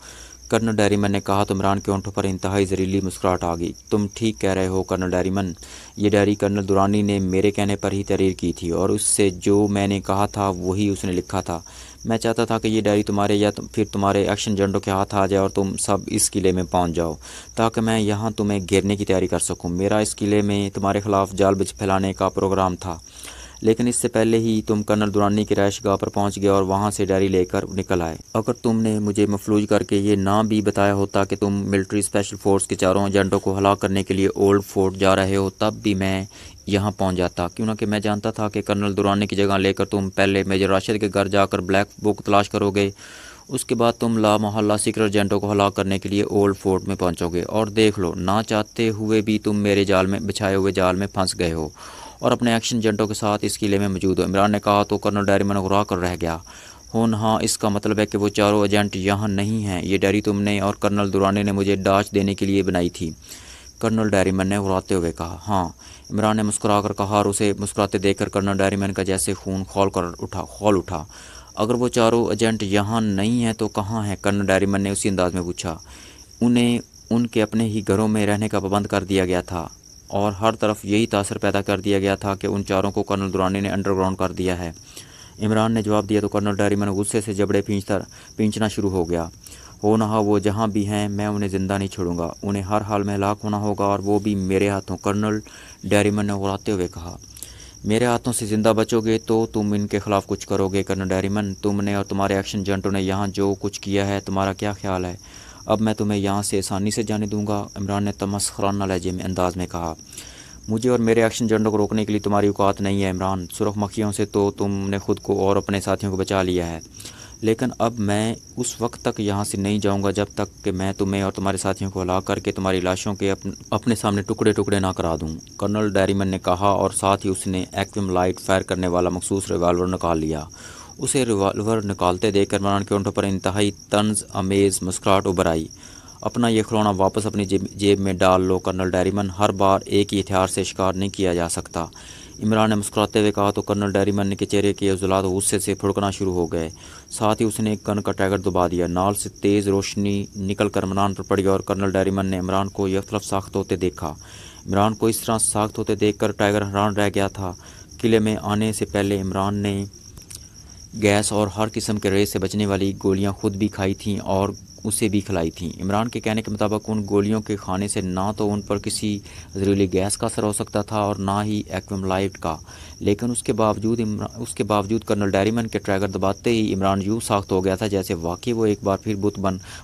کرنل ڈیری مین نے کہا تو عمران کے ہونٹوں پر انتہائی زہریلی مسکراہٹ آ گئی۔ تم ٹھیک کہہ رہے ہو کرنل ڈیری مین، یہ ڈائری کرنل دورانی نے میرے کہنے پر ہی تحریر کی تھی اور اس سے جو میں نے کہا تھا وہی اس نے لکھا تھا۔ میں چاہتا تھا کہ یہ ڈائری تمہارے یا پھر تمہارے ایکشن ایجنٹوں کے ہاتھ آ جائے اور تم سب اس قلعے میں پہنچ جاؤ تاکہ میں یہاں تمہیں گھیرنے کی تیاری کر سکوں۔ میرا اس قلعے میں تمہارے خلاف جال بچ پھیلانے کا پروگرام تھا، لیکن اس سے پہلے ہی تم کرنل دورانی کی رہائش گاہ پر پہنچ گئے اور وہاں سے ڈائری لے کر نکل آئے۔ اگر تم نے مجھے مفلوج کر کے یہ نہ بھی بتایا ہوتا کہ تم ملٹری اسپیشل فورس کے چاروں ایجنٹوں کو ہلاک کرنے کے لیے اولڈ فورٹ جا رہے ہو، تب بھی میں یہاں پہنچ جاتا، کیونکہ میں جانتا تھا کہ کرنل دورانی کی جگہ لے کر تم پہلے میجر راشد کے گھر جا کر بلیک بک تلاش کرو گے، اس کے بعد تم لا محلہ سیکرٹ ایجنٹوں کو ہلاک کرنے کے لیے اولڈ فورٹ میں پہنچو گے اور دیکھ لو، نہ چاہتے ہوئے بھی تم میرے جال میں بچھائے ہوئے جال میں پھنس گئے ہو اور اپنے ایکشن ایجنٹوں کے ساتھ اس قلعے میں موجود ہو۔ عمران نے کہا تو کرنل ڈیری مین غرا کر رہ گیا۔ ہاں، اس کا مطلب ہے کہ وہ چاروں ایجنٹ یہاں نہیں ہیں، یہ ڈائری تم نے اور کرنل دورانی نے مجھے ڈانچ دینے کے لیے بنائی تھی، کرنل ڈیری مین نے غراتے ہوئے کہا۔ ہاں، عمران نے مسکرا کر کہا اور اسے مسکراتے دیکھ کر کرنل ڈیری مین کا جیسے خون کھول اٹھا۔ اگر وہ چاروں ایجنٹ یہاں نہیں ہیں تو کہاں ہیں؟ کرنل ڈیری مین نے اسی انداز میں پوچھا۔ انہیں ان کے اپنے ہی گھروں میں رہنے کا پابند کر دیا گیا تھا اور ہر طرف یہی تاثر پیدا کر دیا گیا تھا کہ ان چاروں کو کرنل دورانی نے انڈر گراؤنڈ کر دیا ہے۔ عمران نے جواب دیا تو کرنل ڈیری مین غصے سے جبڑے پھینچنا شروع ہو گیا۔ ہو نہ ہو وہ جہاں بھی ہیں میں انہیں زندہ نہیں چھوڑوں گا، انہیں ہر حال میں ہلاک ہونا ہوگا اور وہ بھی میرے ہاتھوں، کرنل ڈیریمن نے غراتے ہوئے کہا۔ میرے ہاتھوں سے زندہ بچو گے تو تم ان کے خلاف کچھ کرو گے کرنل ڈیریمن، تم نے اور تمہارے ایکشن ایجنٹوں نے یہاں جو کچھ کیا ہے تمہارا کیا خیال ہے؟ اب میں تمہیں یہاں سے آسانی سے جانے دوں گا، عمران نے تمسخرانہ لہجے میں انداز میں کہا۔ مجھے اور میرے ایکشن ایجنٹوں کو روکنے کے لیے تمہاری اوقات نہیں ہے عمران، سرخ مکھیوں سے تو تم نے خود کو اور اپنے ساتھیوں کو بچا لیا ہے، لیکن اب میں اس وقت تک یہاں سے نہیں جاؤں گا جب تک کہ میں تمہیں اور تمہارے ساتھیوں کو ہلاک کر کے تمہاری لاشوں کے اپنے سامنے ٹکڑے ٹکڑے نہ کرا دوں، کرنل ڈیریمن نے کہا، اور ساتھ ہی اس نے ایکویم لائٹ فائر کرنے والا مخصوص ریوالور نکال لیا۔ اسے ریوالور نکالتے دیکھ کر عمران کے ہونٹوں پر انتہائی طنز آمیز مسکراہٹ ابھر آئی۔ اپنا یہ کھلونا واپس اپنی جیب میں ڈال لو کرنل ڈیریمن، ہر بار ایک ہی ہتھیار سے شکار نہیں کیا جا سکتا، عمران نے مسکراتے ہوئے کہا تو کرنل ڈیریمن کے چہرے کے عضلات غصے سے پھڑکنا شروع ہو گئے، ساتھ ہی اس نے ایک گن کا ٹریگر دبا دیا، نال سے تیز روشنی نکل کر عمران پر پڑی اور کرنل ڈیریمن نے عمران کو یکطرف ساخت ہوتے دیکھا۔ عمران کو اس طرح ساخت ہوتے دیکھ کر ٹائیگر حیران رہ گیا تھا۔ قلعے میں آنے سے پہلے عمران نے گیس اور ہر قسم کے ریز سے بچنے والی گولیاں خود بھی کھائی تھیں اور اسے بھی کھلائی تھیں۔ عمران کے کہنے کے مطابق ان گولیوں کے کھانے سے نہ تو ان پر کسی زہریلی گیس کا اثر ہو سکتا تھا اور نہ ہی ایکویم لائٹ کا، لیکن اس کے باوجود کرنل ڈیریمن کے ٹریگر دباتے ہی عمران یوں ساخت ہو گیا تھا جیسے واقعی وہ ایک بار پھر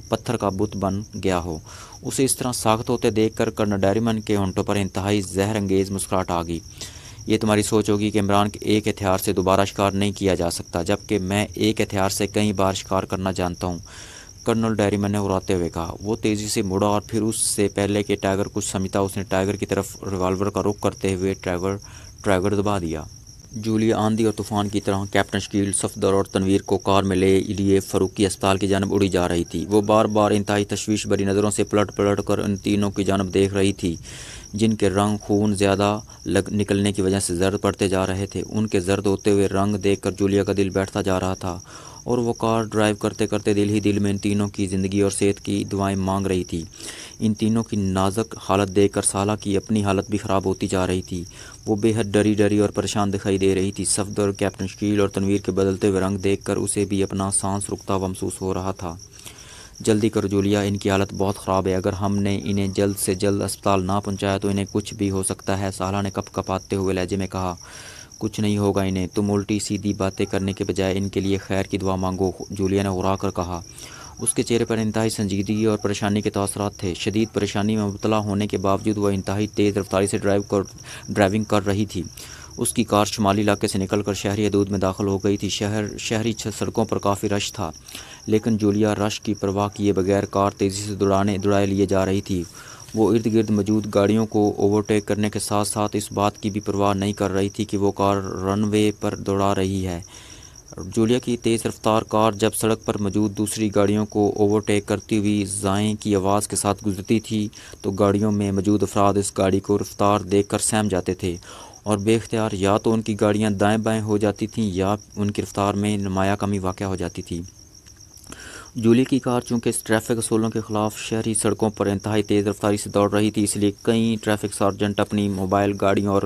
پتھر کا بت بن گیا ہو۔ اسے اس طرح ساخت ہوتے دیکھ کر کرنل ڈیریمن کے ہونٹوں پر انتہائی زہر انگیز مسکراہٹ آ گئی۔ یہ تمہاری سوچ ہوگی کہ عمران کے ایک ہتھیار سے دوبارہ شکار نہیں کیا جا سکتا، جبکہ میں ایک ہتھیار سے کئی بار شکار کرنا جانتا ہوں، کرنل ڈیریمن نے غراتے ہوئے کہا۔ وہ تیزی سے مڑا اور پھر اس سے پہلے کہ ٹائیگر کچھ سمجھتا اس نے ٹائیگر کی طرف ریوالور کا رخ کرتے ہوئے ٹریگر دبا دیا۔ جولیا آندھی اور طوفان کی طرح کیپٹن شکیل، صفدر اور تنویر کو کار میں لے لیے فاروقی اسپتال کی جانب اڑی جا رہی تھی۔ وہ بار بار انتہائی تشویش بھری نظروں سے پلٹ پلٹ کر ان تینوں کی جانب دیکھ رہی تھی جن کے رنگ خون زیادہ نکلنے کی وجہ سے زرد پڑتے جا رہے تھے۔ ان کے زرد ہوتے ہوئے رنگ دیکھ کر جولیا کا دل بیٹھتا جا رہا تھا اور وہ کار ڈرائیو کرتے کرتے دل ہی دل میں ان تینوں کی زندگی اور صحت کی دعائیں مانگ رہی تھی۔ ان تینوں کی نازک حالت دیکھ کر سالہ کی اپنی حالت بھی خراب ہوتی جا رہی تھی۔ وہ بے حد ڈری اور پریشان دکھائی دے رہی تھی۔ صفدر، کیپٹن شکیل اور تنویر کے بدلتے ہوئے رنگ دیکھ کر اسے بھی اپنا سانس رکتا ہوا محسوس ہو رہا تھا۔ جلدی کرو جولیا، ان کی حالت بہت خراب ہے، اگر ہم نے انہیں جلد سے جلد اسپتال نہ پہنچایا تو انہیں کچھ بھی ہو سکتا ہے، سالہ نے کپ کپاتے ہوئے لہجے میں کہا۔ کچھ نہیں ہوگا انہیں، تم الٹی سیدھی باتیں کرنے کے بجائے ان کے لیے خیر کی دعا مانگو، جولیا نے غرا کر کہا۔ اس کے چہرے پر انتہائی سنجیدگی اور پریشانی کے تاثرات تھے۔ شدید پریشانی میں مبتلا ہونے کے باوجود وہ انتہائی تیز رفتاری سے ڈرائیونگ کر رہی تھی۔ اس کی کار شمالی علاقے سے نکل کر شہری حدود میں داخل ہو گئی تھی۔ شہری سڑکوں پر کافی رش تھا، لیکن جولیا رش کی پرواہ کیے بغیر کار تیزی سے دوڑائے لیے جا رہی تھی۔ وہ ارد گرد موجود گاڑیوں کو اوورٹیک کرنے کے ساتھ ساتھ اس بات کی بھی پرواہ نہیں کر رہی تھی کہ وہ کار رن وے پر دوڑا رہی ہے۔ جولیا کی تیز رفتار کار جب سڑک پر موجود دوسری گاڑیوں کو اوورٹیک کرتی ہوئی زائیں کی آواز کے ساتھ گزرتی تھی تو گاڑیوں میں موجود افراد اس گاڑی کو رفتار دیکھ کر سہم جاتے تھے اور بے اختیار یا تو ان کی گاڑیاں دائیں بائیں ہو جاتی تھیں یا ان کی رفتار میں نمایاں کمی واقع ہو جاتی تھی۔ جولی کی کار چونکہ ٹریفک اصولوں کے خلاف شہری سڑکوں پر انتہائی تیز رفتاری سے دوڑ رہی تھی، اس لیے کئی ٹریفک سارجنٹ اپنی موبائل گاڑیوں اور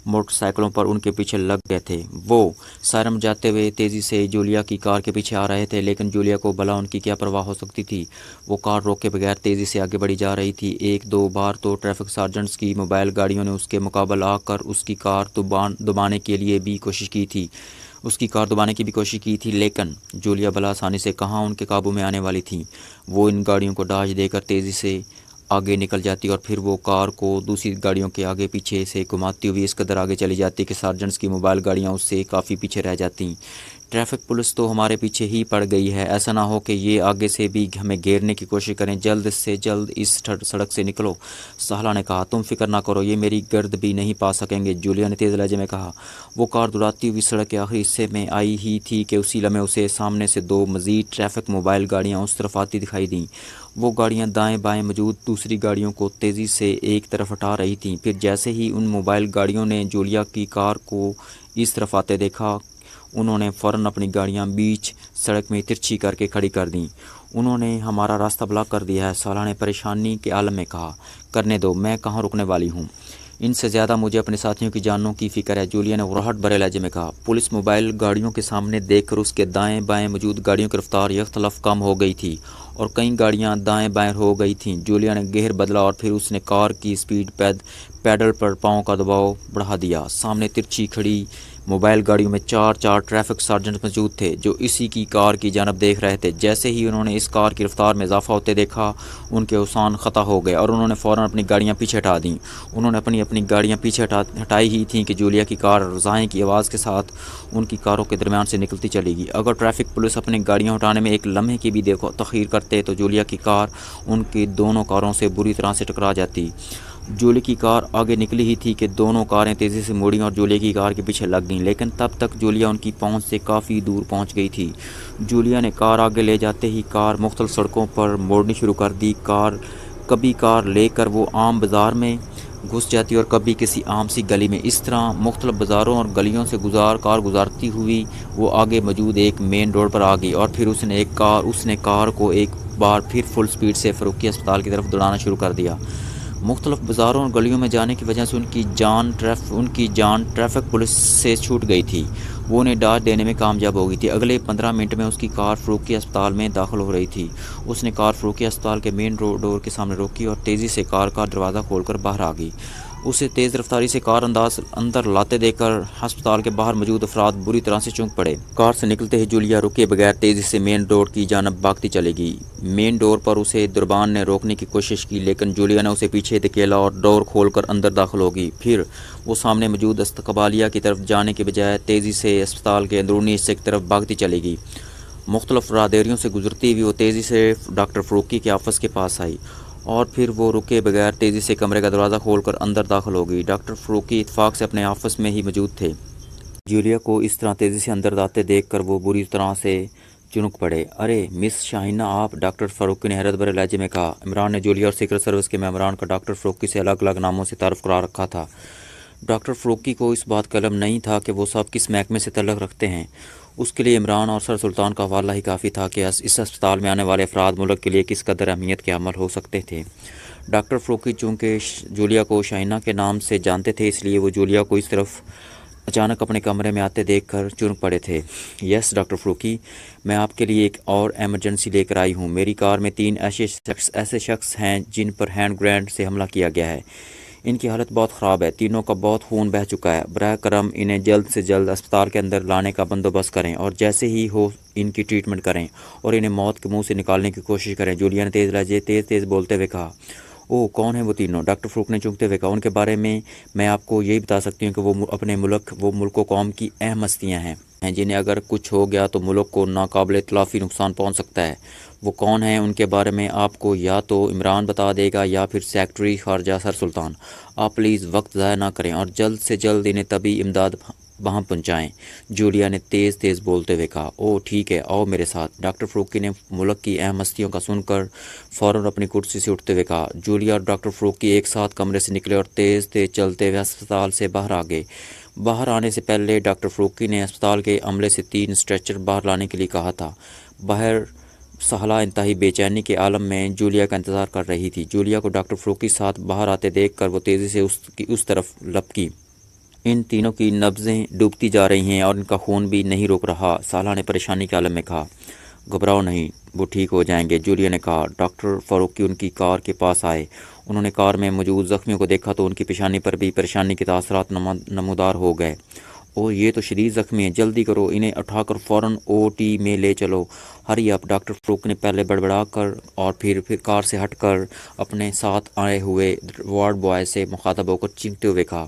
موٹر سائیکلوں پر ان کے پیچھے لگ گئے تھے۔ وہ سائرن بجاتے ہوئے تیزی سے جولیا کی کار کے پیچھے آ رہے تھے، لیکن جولیا کو بھلا ان کی کیا پرواہ ہو سکتی تھی۔ وہ کار روکے بغیر تیزی سے آگے بڑھی جا رہی تھی۔ ایک دو بار تو ٹریفک سارجنٹس کی موبائل گاڑیوں نے اس کے مقابل آ کر اس کی کار دبانے کی بھی کوشش کی تھی، لیکن جولیا بلا آسانی سے کہاں ان کے قابو میں آنے والی تھی۔ وہ ان گاڑیوں کو ڈاج دے کر تیزی سے آگے نکل جاتی اور پھر وہ کار کو دوسری گاڑیوں کے آگے پیچھے سے گھماتی ہوئی اس قدر آگے چلی جاتی کہ سارجنٹس کی موبائل گاڑیاں اس سے کافی پیچھے رہ جاتی۔ ٹریفک پولیس تو ہمارے پیچھے ہی پڑ گئی ہے، ایسا نہ ہو کہ یہ آگے سے بھی ہمیں گھیرنے کی کوشش کریں، جلد سے جلد اس سڑک سے نکلو، سہلا نے کہا۔ تم فکر نہ کرو، یہ میری گرد بھی نہیں پا سکیں گے، جولیا نے تیز لہجے میں کہا۔ وہ کار دوڑاتی ہوئی سڑک کے آخری حصے میں آئی ہی تھی کہ اسی لمحے اسے سامنے سے دو مزید ٹریفک موبائل گاڑیاں اس طرف آتی دکھائی دیں۔ وہ گاڑیاں دائیں بائیں موجود دوسری گاڑیوں کو تیزی سے ایک طرف ہٹا رہی تھیں۔ پھر جیسے ہی ان موبائل گاڑیوں نے جولیا کی کار کو اس طرف آتے دیکھا، انہوں نے فوراً اپنی گاڑیاں بیچ سڑک میں ترچھی کر کے کھڑی کر دیں۔ انہوں نے ہمارا راستہ بلاک کر دیا ہے، سالہ نے پریشانی کے عالم میں کہا۔ کرنے دو، میں کہاں رکنے والی ہوں، ان سے زیادہ مجھے اپنے ساتھیوں کی جانوں کی فکر ہے، جولیا نے غراہٹ بھرے لہجے میں کہا۔ پولیس موبائل گاڑیوں کے سامنے دیکھ کر اس کے دائیں بائیں موجود گاڑیوں کی رفتار یکطرف کم ہو گئی تھی اور کئی گاڑیاں دائیں بائیں ہو گئی تھیں۔ جولیا نے گیئر بدلا اور پھر اس نے کار کی سپیڈ پیڈل پر پاؤں کا دباؤ بڑھا دیا۔ سامنے ترچھی کھڑی موبائل گاڑیوں میں چار ٹریفک سارجنٹ موجود تھے جو اسی کی کار کی جانب دیکھ رہے تھے۔ جیسے ہی انہوں نے اس کار کی رفتار میں اضافہ ہوتے دیکھا، ان کے اوسان خطا ہو گئے اور انہوں نے فوراً اپنی گاڑیاں پیچھے ہٹا دیں۔ انہوں نے اپنی گاڑیاں پیچھے ہٹائی ہی تھیں کہ جولیا کی کار رضائیں کی آواز کے ساتھ ان کی کاروں کے درمیان سے نکلتی چلی گئی۔ اگر ٹریفک پولیس اپنی گاڑیاں ہٹانے میں ایک لمحے کی بھی تاخیر کرتے تو جولیا کی کار ان کی دونوں کاروں سے بری طرح سے ٹکرا جاتی۔ جولیا کی کار آگے نکلی ہی تھی کہ دونوں کاریں تیزی سے موڑیں اور جولیا کی کار کے پیچھے لگ گئیں، لیکن تب تک جولیا ان کی پہنچ سے کافی دور پہنچ گئی تھی۔ جولیا نے کار آگے لے جاتے ہی کار مختلف سڑکوں پر موڑنی شروع کر دی۔ کبھی کار لے کر وہ عام بازار میں گھس جاتی اور کبھی کسی عام سی گلی میں۔ اس طرح مختلف بازاروں اور گلیوں سے کار گزارتی ہوئی وہ آگے موجود ایک مین روڈ پر آ گئی اور پھر اس نے کار کو ایک بار پھر فل سپیڈ سے فاروقیہ اسپتال کی طرف دوڑانا شروع کر دیا۔ مختلف بازاروں اور گلیوں میں جانے کی وجہ سے ان کی جان ٹریفک پولیس سے چھوٹ گئی تھی۔ وہ انہیں ڈاج دینے میں کامیاب ہو گئی تھی۔ اگلے 15 منٹ میں اس کی کار فاروقیہ اسپتال میں داخل ہو رہی تھی۔ اس نے کار فاروقیہ اسپتال کے مین ڈور کے سامنے روکی اور تیزی سے کار کا دروازہ کھول کر باہر آ گئی۔ اسے تیز رفتاری سے کار اندر لاتے دیکھ کر ہسپتال کے باہر موجود افراد بری طرح سے چونک پڑے۔ کار سے نکلتے ہی جولیا رکے بغیر تیزی سے مین ڈور کی جانب بھاگتی چلی گئی۔ مین ڈور پر اسے دربان نے روکنے کی کوشش کی، لیکن جولیا نے اسے پیچھے دھکیلا اور ڈور کھول کر اندر داخل ہو گئی۔ پھر وہ سامنے موجود استقبالیہ کی طرف جانے کے بجائے تیزی سے اسپتال کے اندرونی حصے کی طرف بھاگتی چلی گئی۔ مختلف راہداریوں سے گزرتی ہوئی وہ تیزی سے ڈاکٹر فاروقی کے آفس کے پاس آئی اور پھر وہ رکے بغیر تیزی سے کمرے کا دروازہ کھول کر اندر داخل ہو گئی۔ ڈاکٹر فاروقی اتفاق سے اپنے آفس میں ہی موجود تھے۔ جولیا کو اس طرح تیزی سے اندر آتے دیکھ کر وہ بری طرح سے چنک پڑے۔ ارے مس شاہینہ آپ! ڈاکٹر فاروقی نے حیرت بھرے لہجے میں کہا۔ عمران نے جولیا اور سیکرٹ سروس کے ممبران کا ڈاکٹر فاروقی سے الگ الگ ناموں سے تعارف کرا رکھا تھا۔ ڈاکٹر فاروقی کو اس بات کا علم نہیں تھا کہ وہ سب کس محکمے سے تعلق رکھتے ہیں۔ اس کے لیے عمران اور سر سلطان کا حوالہ ہی کافی تھا کہ اس اسپتال میں آنے والے افراد ملک کے لیے کس قدر اہمیت کے حامل ہو سکتے تھے۔ ڈاکٹر فاروقی چونکہ جولیا کو شاہینہ کے نام سے جانتے تھے، اس لیے وہ جولیا کو اس طرف اچانک اپنے کمرے میں آتے دیکھ کر چونک پڑے تھے۔ یس ڈاکٹر فاروقی، میں آپ کے لیے ایک اور ایمرجنسی لے کر آئی ہوں۔ میری کار میں 3 ایسے شخص ہیں جن پر ہینڈ گرینیڈ سے حملہ کیا گیا ہے۔ ان کی حالت بہت خراب ہے، تینوں کا بہت خون بہہ چکا ہے۔ براہ کرم انہیں جلد سے جلد اسپتال کے اندر لانے کا بندوبست کریں اور جیسے ہی ہو ان کی ٹریٹمنٹ کریں اور انہیں موت کے منہ سے نکالنے کی کوشش کریں۔ جولیا نے تیز بولتے ہوئے کہا۔ اوہ کون ہیں وہ تینوں؟ ڈاکٹر فاروقی نے چونکتے ہوئے کہا۔ ان کے بارے میں آپ کو یہی بتا سکتی ہوں کہ وہ اپنے ملک و قوم کی اہم ہستیاں ہیں جنہیں اگر کچھ ہو گیا تو ملک کو ناقابل تلافی نقصان پہنچ سکتا ہے۔ وہ کون ہیں ان کے بارے میں آپ کو یا تو عمران بتا دے گا یا پھر سیکرٹری خارجہ سر سلطان۔ آپ پلیز وقت ضائع نہ کریں اور جلد سے جلد انہیں طبی امداد وہاں پہنچائیں، جولیا نے تیز بولتے ہوئے کہا۔ اوہ ٹھیک ہے، آؤ میرے ساتھ۔ ڈاکٹر فاروقی نے ملک کی اہم ہستیوں کا سن کر فوراً اپنی کرسی سے اٹھتے ہوئے کہا۔ جولیا اور ڈاکٹر فاروقی ایک ساتھ کمرے سے نکلے اور تیز چلتے ہوئے اسپتال سے باہر آ گئے۔ باہر آنے سے پہلے ڈاکٹر فاروقی نے اسپتال کے عملے سے 3 اسٹریچر باہر لانے کے لیے کہا تھا۔ باہر سہلہ انتہائی بے چینی کے عالم میں جولیا کا انتظار کر رہی تھی۔ جولیا کو ڈاکٹر فاروقی ساتھ باہر آتے دیکھ کر وہ تیزی سے اس طرف لپکی۔ ان تینوں کی نبضیں ڈوبتی جا رہی ہیں اور ان کا خون بھی نہیں رک رہا، سالہ نے پریشانی کے عالم میں کہا۔ گھبراؤ نہیں، وہ ٹھیک ہو جائیں گے، جولیا نے کہا۔ ڈاکٹر فاروقی ان کی کار کے پاس آئے۔ انہوں نے کار میں موجود زخمیوں کو دیکھا تو ان کی پیشانی پر بھی پریشانی کے تاثرات نمودار ہو گئے۔ اوہ یہ تو شدید زخمی ہیں، جلدی کرو، انہیں اٹھا کر فوراً OT میں لے چلو، ہری اپ۔ ڈاکٹر فاروقی نے پہلے بڑبڑا کر اور پھر کار سے ہٹ کر اپنے ساتھ آئے ہوئے وارڈ بوائے سے مخاطب ہو کر چیختے ہوئے کہا۔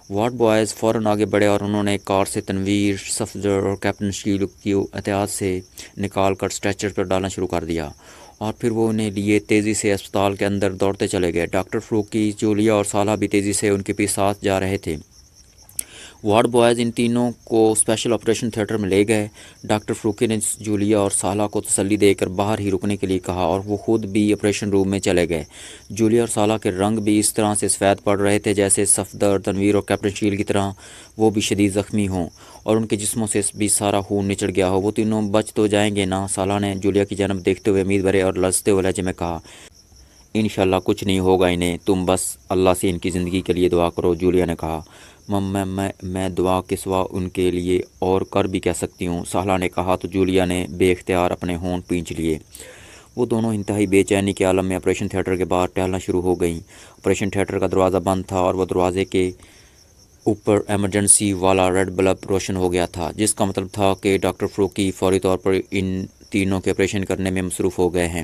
وارڈ بوائز فوراً آگے بڑھے اور انہوں نے کار سے تنویر، صفدر اور کیپٹن شکیل کو احتیاط سے نکال کر اسٹریچر پر ڈالنا شروع کر دیا اور پھر وہ انہیں لیے تیزی سے اسپتال کے اندر دوڑتے چلے گئے۔ ڈاکٹر فاروقی، جولیا اور سالہ بھی تیزی سے ان کے ساتھ جا رہے تھے۔ وارڈ بوائز ان تینوں کو اسپیشل آپریشن تھیٹر میں لے گئے۔ ڈاکٹر فاروقی نے جولیا اور سالہ کو تسلی دے کر باہر ہی رکنے کے لیے کہا اور وہ خود بھی آپریشن روم میں چلے گئے۔ جولیا اور سالہ کے رنگ بھی اس طرح سے سفید پڑ رہے تھے جیسے صفدر، تنویر اور کیپٹن شکیل کی طرح وہ بھی شدید زخمی ہوں اور ان کے جسموں سے بھی سارا خون نچڑ گیا ہو۔ وہ تینوں بچ تو جائیں گے نا؟ سالہ نے جولیا کی جانب دیکھتے ہوئے امید بھرے اور لرزتے ہوئے لہجے میں کہا۔ انشاءاللہ کچھ نہیں ہوگا انہیں، تم بس اللہ سے ان کی زندگی کے لیے دعا کرو، جولیا نے کہا۔ میں دعا کے سوا ان کے لیے اور کر بھی کہہ سکتی ہوں، سالہ نے کہا تو جولیا نے بے اختیار اپنے ہونٹ پینچھ لیے۔ وہ دونوں انتہائی بے چینی کے عالم میں آپریشن تھیٹر کے باہر ٹہلنا شروع ہو گئیں۔ آپریشن تھیٹر کا دروازہ بند تھا اور وہ دروازے کے اوپر ایمرجنسی والا ریڈ بلب روشن ہو گیا تھا، جس کا مطلب تھا کہ ڈاکٹر فروکی فوری طور پر ان تینوں کے آپریشن کرنے میں مصروف ہو گئے ہیں۔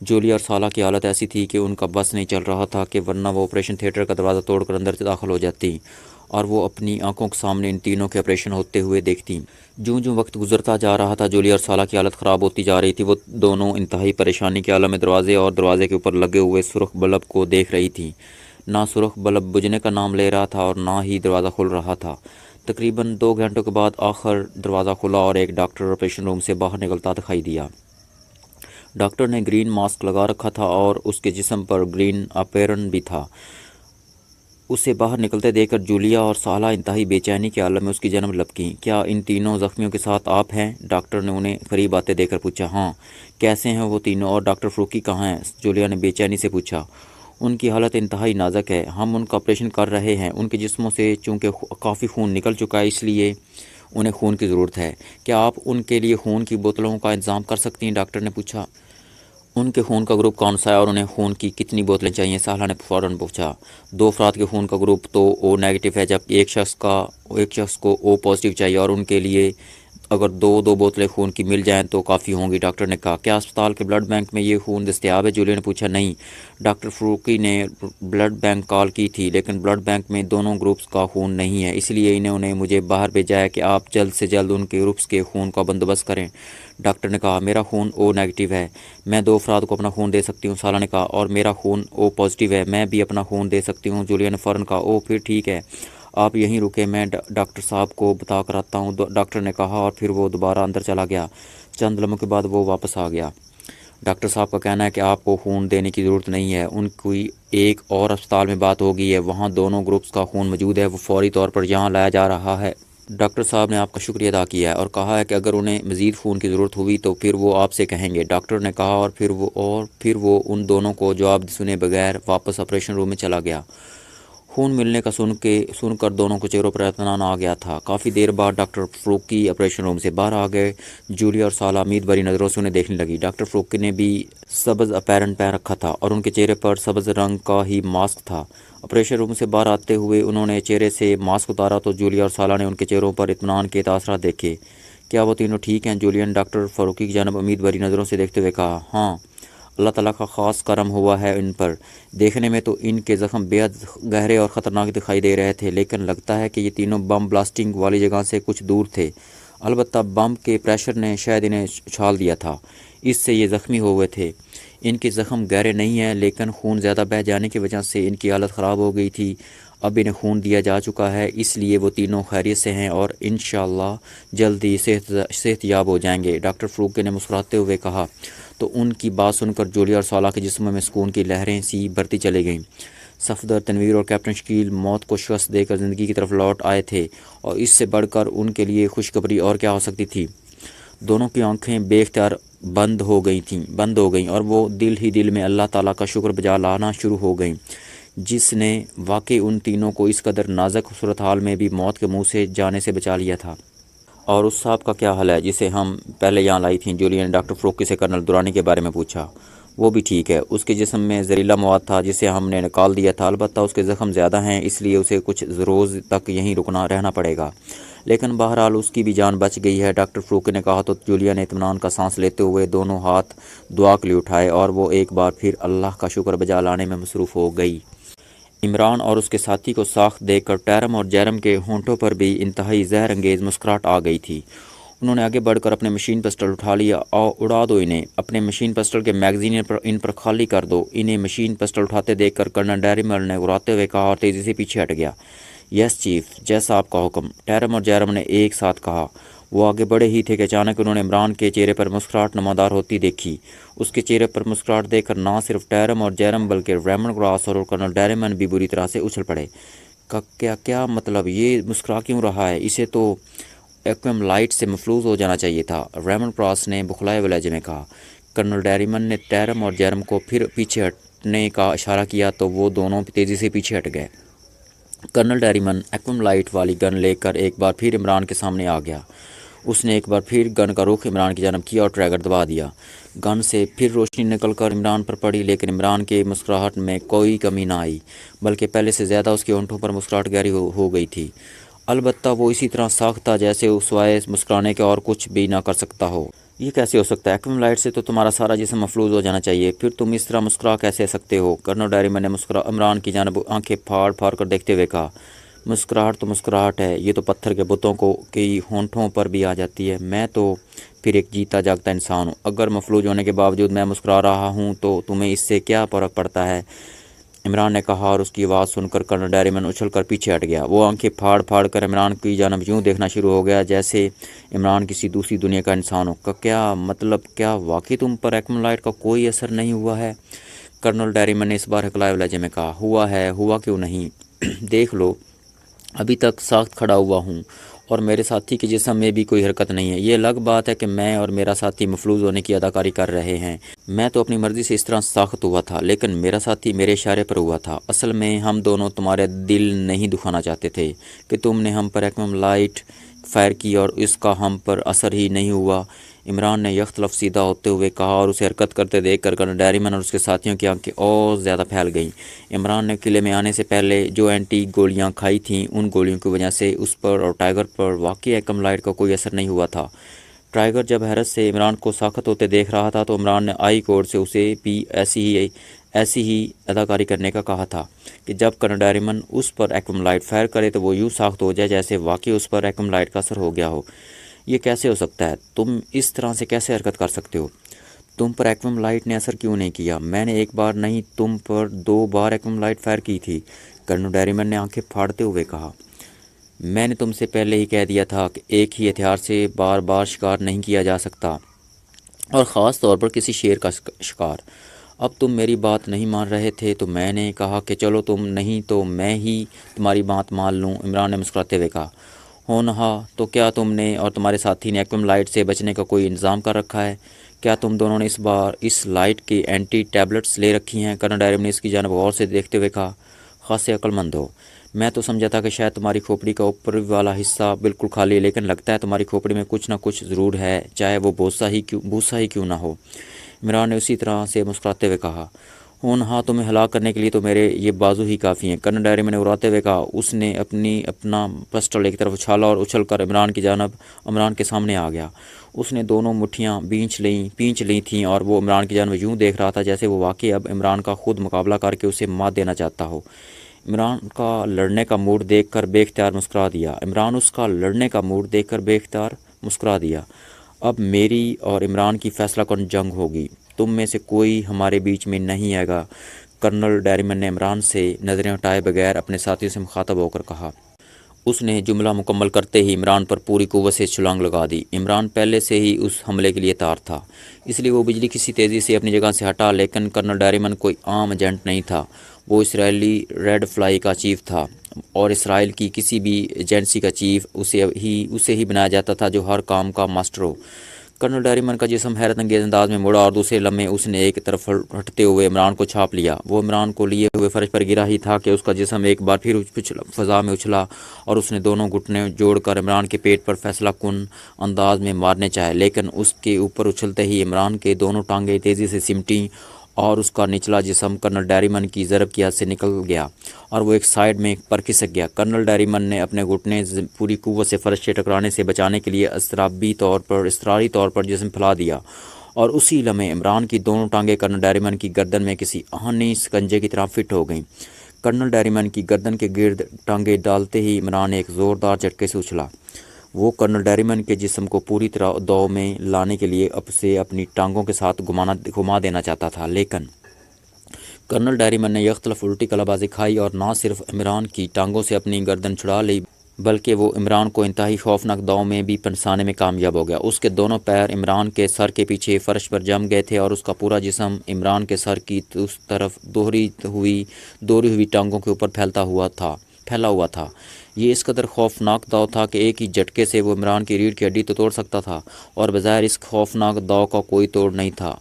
جولیا اور سالہ کی حالت ایسی تھی کہ ان کا بس نہیں چل رہا تھا کہ ورنہ وہ آپریشن تھیٹر کا دروازہ توڑ کر اندر داخل ہو جاتی اور وہ اپنی آنکھوں کے سامنے ان تینوں کے آپریشن ہوتے ہوئے دیکھتی۔ جوں جوں وقت گزرتا جا رہا تھا، جولیا اور سالہ کی حالت خراب ہوتی جا رہی تھی۔ وہ دونوں انتہائی پریشانی کے عالم میں دروازے اور دروازے کے اوپر لگے ہوئے سرخ بلب کو دیکھ رہی تھی۔ نہ سرخ بلب بجھنے کا نام لے رہا تھا اور نہ ہی دروازہ کھل رہا تھا۔ تقریباً 2 گھنٹوں کے بعد آخر دروازہ کھلا اور ایک ڈاکٹر آپریشن روم سے باہر نکلتا دکھائی دیا۔ ڈاکٹر نے گرین ماسک لگا رکھا تھا اور اس کے جسم پر گرین اپیرن بھی تھا۔ اسے باہر نکلتے دیکھ کر جولیا اور سالہ انتہائی بے چینی کے عالم میں اس کی جانب لپکیں۔ کیا ان تینوں زخمیوں کے ساتھ آپ ہیں؟ ڈاکٹر نے انہیں قریب آتے دیکھ کر پوچھا۔ ہاں۔ کیسے ہیں وہ تینوں اور ڈاکٹر فروکی کہاں ہیں؟ جولیا نے بے چینی سے پوچھا۔ ان کی حالت انتہائی نازک ہے، ہم ان کا آپریشن کر رہے ہیں۔ ان کے جسموں سے چونکہ کافی خون نکل چکا ہے، اس لیے انہیں خون کی ضرورت ہے۔ کیا آپ ان کے لیے خون کی بوتلوں کا انتظام کر سکتی ہیں؟ ڈاکٹر نے پوچھا۔ ان کے خون کا گروپ کون سا ہے اور انہیں خون کی کتنی بوتلیں چاہیے؟ سالہ نے فوراً پوچھا۔ 2 افراد کے خون کا گروپ تو او نیگیٹو ہے، جبکہ ایک شخص کو او پازیٹیو چاہیے اور ان کے لیے اگر 2 بوتلیں خون کی مل جائیں تو کافی ہوں گی، ڈاکٹر نے کہا۔ کیا اسپتال کے بلڈ بینک میں یہ خون دستیاب ہے؟ جولیا نے پوچھا۔ نہیں، ڈاکٹر فروکی نے بلڈ بینک کال کی تھی، لیکن بلڈ بینک میں دونوں گروپس کا خون نہیں ہے، اس لیے انہوں نے مجھے باہر بھیجا ہے کہ آپ جلد سے جلد ان کے گروپس کے خون کا بندوبست کریں، ڈاکٹر نے کہا۔ میرا خون او نیگیٹو ہے، میں 2 افراد کو اپنا خون دے سکتی ہوں، سالہ نے کہا۔ اور میرا خون او پازیٹیو ہے، میں بھی اپنا خون دے سکتی ہوں، جولیا نے فوراً کہا۔ اوہ پھر ٹھیک ہے، آپ یہیں رکیں، میں ڈاکٹر صاحب کو بتا کر آتا ہوں، ڈاکٹر نے کہا اور پھر وہ دوبارہ اندر چلا گیا۔ چند لمحوں کے بعد وہ واپس آ گیا۔ ڈاکٹر صاحب کا کہنا ہے کہ آپ کو خون دینے کی ضرورت نہیں ہے، ان کی ایک اور اسپتال میں بات ہو گئی ہے، وہاں دونوں گروپس کا خون موجود ہے، وہ فوری طور پر یہاں لایا جا رہا ہے۔ ڈاکٹر صاحب نے آپ کا شکریہ ادا کیا ہے اور کہا ہے کہ اگر انہیں مزید خون کی ضرورت ہوئی تو پھر وہ آپ سے کہیں گے، ڈاکٹر نے کہا اور پھر وہ ان دونوں کو جواب سنے بغیر واپس آپریشن روم میں چلا گیا۔ خون ملنے کا سن کر دونوں کو چہروں پر اطمینان آ گیا تھا۔ کافی دیر بعد ڈاکٹر فروکی آپریشن روم سے باہر آ گئے۔ جولیا اور سالہ امید بھری نظروں سے انہیں دیکھنے لگی۔ ڈاکٹر فروکی نے بھی سبز اپیرن پہن رکھا تھا اور ان کے چہرے پر سبز رنگ کا ہی ماسک تھا۔ آپریشن روم سے باہر آتے ہوئے انہوں نے چہرے سے ماسک اتارا تو جولیا اور سالہ نے ان کے چہروں پر اطمینان کے تاثرات دیکھے۔ کیا وہ تینوں ٹھیک ہیں؟ جولیا نے ڈاکٹر فروکی کی جانب امید بھری نظروں سے دیکھتے ہوئے کہا۔ ہاں، اللہ تعالیٰ کا خاص کرم ہوا ہے ان پر۔ دیکھنے میں تو ان کے زخم بے حد گہرے اور خطرناک دکھائی دے رہے تھے، لیکن لگتا ہے کہ یہ تینوں بم بلاسٹنگ والی جگہ سے کچھ دور تھے۔ البتہ بم کے پریشر نے شاید انہیں اچھال دیا تھا، اس سے یہ زخمی ہوئے تھے۔ ان کے زخم گہرے نہیں ہیں، لیکن خون زیادہ بہہ جانے کی وجہ سے ان کی حالت خراب ہو گئی تھی۔ اب انہیں خون دیا جا چکا ہے، اس لیے وہ تینوں خیریت سے ہیں اور انشاءاللہ جلد ہی صحت یاب ہو جائیں گے، ڈاکٹر فروکی نے مسکراتے ہوئے کہا۔ تو ان کی بات سن کر جولیا اور سالہ کے جسموں میں سکون کی لہریں سی بڑھتی چلی گئیں۔ صفدر، تنویر اور کیپٹن شکیل موت کو شکست دے کر زندگی کی طرف لوٹ آئے تھے، اور اس سے بڑھ کر ان کے لیے خوشخبری اور کیا ہو سکتی تھی۔ دونوں کی آنکھیں بے اختیار بند ہو گئیں اور وہ دل ہی دل میں اللہ تعالیٰ کا شکر بجا لانا شروع ہو گئیں، جس نے واقعی ان تینوں کو اس قدر نازک صورتحال میں بھی موت کے منہ سے جانے سے بچا لیا تھا۔ اور اس صاحب کا کیا حال ہے جسے ہم پہلے یہاں لائی تھیں؟ جولیا نے ڈاکٹر فروکی سے کرنل درانی کے بارے میں پوچھا۔ وہ بھی ٹھیک ہے، اس کے جسم میں زہریلا مواد تھا جسے ہم نے نکال دیا تھا، البتہ اس کے زخم زیادہ ہیں، اس لیے اسے کچھ روز تک یہیں رہنا پڑے گا، لیکن بہرحال اس کی بھی جان بچ گئی ہے، ڈاکٹر فروکی نے کہا۔ تو جولیا نے اطمینان کا سانس لیتے ہوئے دونوں ہاتھ دعا کے لیے اٹھائے اور وہ ایک بار پھر اللہ کا شکر بجا لانے میں مصروف ہو گئی۔ عمران اور اس کے ساتھی کو ساخت دیکھ کر ٹیرم اور جیرم کے ہونٹوں پر بھی انتہائی زہر انگیز مسکراہٹ آ گئی تھی۔ انہوں نے آگے بڑھ کر اپنے مشین پسٹل اٹھا لیا۔ اڑا دو انہیں، اپنے مشین پسٹل کے میگزین ان پر خالی کر دو۔ انہیں مشین پسٹل اٹھاتے دیکھ کر کرنل ڈیریمل نے غراتے ہوئے کہا اور تیزی سے پیچھے ہٹ گیا۔ یس چیف، جیسا آپ کا حکم، ٹیرم اور جیرم نے ایک ساتھ کہا۔ وہ آگے بڑھے ہی تھے کہ اچانک انہوں نے عمران کے چہرے پر مسکراہٹ نمودار ہوتی دیکھی۔ اس کے چہرے پر مسکراہٹ دیکھ کر نہ صرف ٹیرم اور جیرم بلکہ ریمنڈ گراس اور کرنل ڈیریمن بھی بری طرح سے اچھل پڑے۔ کیا مطلب، یہ مسکرا کیوں رہا ہے؟ اسے تو ایکویم لائٹ سے مفلوج ہو جانا چاہیے تھا، ریمنڈ گراس نے بخلائے ہوئے لہجے میں کہا۔ کرنل ڈیریمن نے ٹیرم اور جیرم کو پھر پیچھے ہٹنے کا اشارہ کیا تو وہ دونوں تیزی سے پیچھے ہٹ گئے۔ کرنل ڈیریمن ایکویم لائٹ والی گن لے کر ایک بار پھر عمران کے سامنے آ گیا۔ اس نے ایک بار پھر گن کا رخ عمران کی جانب کیا اور ٹریگر دبا دیا۔ گن سے پھر روشنی نکل کر عمران پر پڑی، لیکن عمران کے مسکراہٹ میں کوئی کمی نہ آئی، بلکہ پہلے سے زیادہ اس کے ہونٹوں پر مسکراہٹ گہری ہو گئی تھی۔ البتہ وہ اسی طرح ساخت تھا جیسے وہ سوائے مسکرانے کے اور کچھ بھی نہ کر سکتا ہو۔ یہ کیسے ہو سکتا ہے؟ ایکوم لائٹ سے تو تمہارا سارا جسم مفلوج ہو جانا چاہیے، پھر تم اس طرح مسکرا کیسے سکتے ہو؟ کرنل ڈیریمن نے عمران کی جانب آنکھیں پھاڑ پھاڑ کر دیکھتے ہوئے کہا، مسکراہٹ تو مسکراہٹ ہے، یہ تو پتھر کے بتوں کی ہونٹوں پر بھی آ جاتی ہے۔ میں تو پھر ایک جیتا جاگتا انسان ہوں، اگر مفلوج ہونے کے باوجود میں مسکرا رہا ہوں تو تمہیں اس سے کیا فرق پڑتا ہے؟ عمران نے کہا، اور اس کی آواز سن کر کرنل ڈیریمن اچھل کر پیچھے ہٹ گیا۔ وہ آنکھیں پھاڑ پھاڑ کر عمران کی جانب یوں دیکھنا شروع ہو گیا جیسے عمران کسی دوسری دنیا کا انسان ہو۔ کیا مطلب، کیا واقعی تم پر ایکوم لائٹ کا کوئی اثر نہیں ہوا ہے؟ کرنل ڈیریمن نے اس بار ہکلائے لہجے میں کہا، ہوا ہے، ہوا کیوں نہیں؟ دیکھ لو، ابھی تک ساخت کھڑا ہوا ہوں اور میرے ساتھی کے جسم میں بھی کوئی حرکت نہیں ہے۔ یہ الگ بات ہے کہ میں اور میرا ساتھی مفلوج ہونے کی اداکاری کر رہے ہیں۔ میں تو اپنی مرضی سے اس طرح ساخت ہوا تھا، لیکن میرا ساتھی میرے اشارے پر ہوا تھا۔ اصل میں ہم دونوں تمہارے دل نہیں دکھانا چاہتے تھے کہ تم نے ہم پر ایکوم لائٹ فائر کی اور اس کا ہم پر اثر ہی نہیں ہوا۔ عمران نے یکطرف سیدھا ہوتے ہوئے کہا، اور اسے حرکت کرتے دیکھ کر کرنل ڈیریمن اور اس کے ساتھیوں کی آنکھیں اور زیادہ پھیل گئیں۔ عمران نے قلعے میں آنے سے پہلے جو اینٹی گولیاں کھائی تھیں، ان گولیوں کی وجہ سے اس پر اور ٹائیگر پر واقعی ایکوم لائٹ کا کوئی اثر نہیں ہوا تھا۔ ٹائیگر جب حیرت سے عمران کو ساخت ہوتے دیکھ رہا تھا تو عمران نے آئی کوڈ سے اسے بھی ایسی ہی اداکاری کرنے کا کہا تھا کہ جب کرنل ڈیریمن اس پر ایکوم لائٹ فائر کرے تو وہ یوں ساخت ہو جائے جیسے واقعی اس پر ایکوم لائٹ کا اثر ہو گیا ہو۔ یہ کیسے ہو سکتا ہے؟ تم اس طرح سے کیسے حرکت کر سکتے ہو؟ تم پر ایکوم لائٹ نے اثر کیوں نہیں کیا؟ میں نے ایک بار نہیں، تم پر 2 بار ایکوم لائٹ فائر کی تھی، کرنل ڈیریمن نے آنکھیں پھاڑتے ہوئے کہا۔ میں نے تم سے پہلے ہی کہہ دیا تھا کہ ایک ہی ہتھیار سے بار بار شکار نہیں کیا جا سکتا، اور خاص طور پر کسی شیر کا شکار۔ اب تم میری بات نہیں مان رہے تھے تو میں نے کہا کہ چلو تم نہیں تو میں ہی تمہاری بات مان لوں، عمران نے مسکراتے ہوئے کہا۔ ہونہا، تو کیا تم نے اور تمہارے ساتھی نے ایکوم لائٹ سے بچنے کا کوئی انتظام کر رکھا ہے؟ کیا تم دونوں نے اس بار اس لائٹ کی اینٹی ٹیبلٹس لے رکھی ہیں؟ کرنل ڈیریمن نے اس کی جانب غور سے دیکھتے ہوئے کہا، خاصے عقل مند ہو۔ میں تو سمجھا تھا کہ شاید تمہاری کھوپڑی کا اوپر والا حصہ بالکل خالی ہے، لیکن لگتا ہے تمہاری کھوپڑی میں کچھ نہ کچھ ضرور ہے، چاہے وہ بوسہ ہی کیوں نہ ہو۔ عمران نے اسی طرح سے مسکراتے ہوئے کہا، ہونہا، تمہیں ہلاک کرنے کے لیے تو میرے یہ بازو ہی کافی ہیں، کرنل ڈیریمن نے اڑاتے ہوئے کہا۔ اس نے اپنا پسٹل ایک طرف اچھالا اور اچھل کر عمران کے سامنے آ گیا۔ اس نے دونوں مٹھیاں پینچ لی تھیں اور وہ عمران کی جانب یوں دیکھ رہا تھا جیسے وہ واقعی اب عمران کا خود مقابلہ کر کے اسے مات دینا چاہتا ہو۔ عمران کا لڑنے کا موڈ دیکھ کر بے اختیار مسکرا دیا۔ اب میری اور عمران کی فیصلہ کن جنگ ہوگی، تم میں سے کوئی ہمارے بیچ میں نہیں آئے گا، کرنل ڈیریمن نے عمران سے نظریں ہٹائے بغیر اپنے ساتھیوں سے مخاطب ہو کر کہا۔ اس نے جملہ مکمل کرتے ہی عمران پر پوری قوت سے چھلانگ لگا دی۔ عمران پہلے سے ہی اس حملے کے لیے تیار تھا، اس لیے وہ بجلی کسی تیزی سے اپنی جگہ سے ہٹا، لیکن کرنل ڈیریمن کوئی عام ایجنٹ نہیں تھا، وہ اسرائیلی ریڈ فلائی کا چیف تھا، اور اسرائیل کی کسی بھی ایجنسی کا چیف اسے ہی بنایا جاتا تھا جو ہر کام کا ماسٹر ہو۔ کرنل ڈیریمن کا جسم حیرت انگیز انداز میں مڑا اور دوسرے لمحے اس نے ایک طرف ہٹتے ہوئے عمران کو چھاپ لیا۔ وہ عمران کو لیے ہوئے فرش پر گرا ہی تھا کہ اس کا جسم ایک بار پھر فضا میں اچھلا اور اس نے دونوں گھٹنے جوڑ کر عمران کے پیٹ پر فیصلہ کن انداز میں مارنے چاہے، لیکن اس کے اوپر اچھلتے ہی عمران کے دونوں ٹانگیں تیزی سے سمٹیں اور اس کا نچلا جسم کرنل ڈیریمن کی ضرب کی حد سے نکل گیا اور وہ ایک سائیڈ میں پر کھسک گیا۔ کرنل ڈیریمن نے اپنے گھٹنے پوری قوت سے فرش سے ٹکرانے سے بچانے کے لیے اضطراری طور پر جسم پھیلا دیا، اور اسی لمحے عمران کی دونوں ٹانگیں کرنل ڈیریمن کی گردن میں کسی آہنی سکنجے کی طرح فٹ ہو گئیں۔ کرنل ڈیریمن کی گردن کے گرد ٹانگیں ڈالتے ہی عمران ایک زوردار جھٹکے سے اچھلا۔ وہ کرنل ڈیریمن کے جسم کو پوری طرح دو میں لانے کے لیے اسے اپنی ٹانگوں کے ساتھ گھما دینا چاہتا تھا، لیکن کرنل ڈیریمن نے یکطرف الٹی کلا بازی کھائی اور نہ صرف عمران کی ٹانگوں سے اپنی گردن چھڑا لی بلکہ وہ عمران کو انتہائی خوفناک داؤ میں بھی پھنسانے میں کامیاب ہو گیا۔ اس کے دونوں پیر عمران کے سر کے پیچھے فرش پر جم گئے تھے اور اس کا پورا جسم عمران کے سر کی اس طرف دوہری ہوئی ٹانگوں کے اوپر پھیلا ہوا تھا۔ یہ اس قدر خوفناک داؤ تھا کہ ایک ہی جھٹکے سے وہ عمران کی ریڑھ کی ہڈی تو توڑ سکتا تھا، اور بظاہر اس خوفناک داؤ کا کوئی توڑ نہیں تھا۔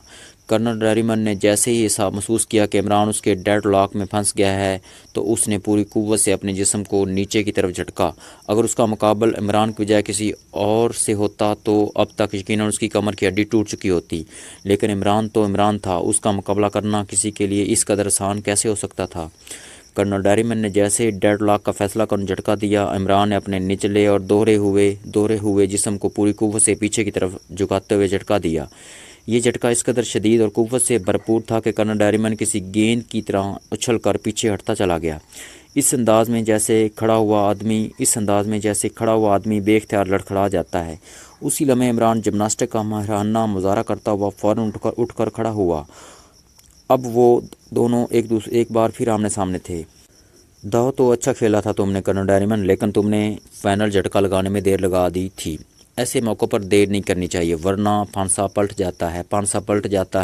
کرنل ڈیریمن نے جیسے ہی حساب محسوس کیا کہ عمران اس کے ڈیڈ لاک میں پھنس گیا ہے تو اس نے پوری قوت سے اپنے جسم کو نیچے کی طرف جھٹکا۔ اگر اس کا مقابل عمران کی بجائے کسی اور سے ہوتا تو اب تک یقیناً اس کی کمر کی ہڈی ٹوٹ چکی ہوتی، لیکن عمران تو عمران تھا، اس کا مقابلہ کرنا کسی کے لیے اس قدر آسان کیسے ہو سکتا تھا؟ کرنل ڈیریمن نے جیسے ہی ڈیڈ لاک کا فیصلہ کرنے جھٹکا دیا، عمران نے اپنے نچلے اور دورے ہوئے جسم کو پوری قوت سے پیچھے کی طرف جھکاتے ہوئے جھٹکا دیا۔ یہ جھٹکا اس قدر شدید اور قوت سے بھرپور تھا کہ کرنل ڈیریمن کسی گیند کی طرح اچھل کر پیچھے ہٹتا چلا گیا۔ اس انداز میں جیسے کھڑا ہوا آدمی بے اختیار لڑکھڑا جاتا ہے، اسی لمحے عمران جمناسٹک کا ماہرانہ مظاہرہ کرتا ہوا فوراً اٹھ کر کھڑا ہوا۔ اب وہ دونوں ایک بار پھر آمنے سامنے تھے۔ داؤ تو اچھا کھیلا تھا تم نے کرنل ڈیریمن، لیکن تم نے فائنل جھٹکا لگانے میں دیر لگا دی تھی۔ ایسے موقع پر دیر نہیں کرنی چاہیے ورنہ پھانسا پلٹ جاتا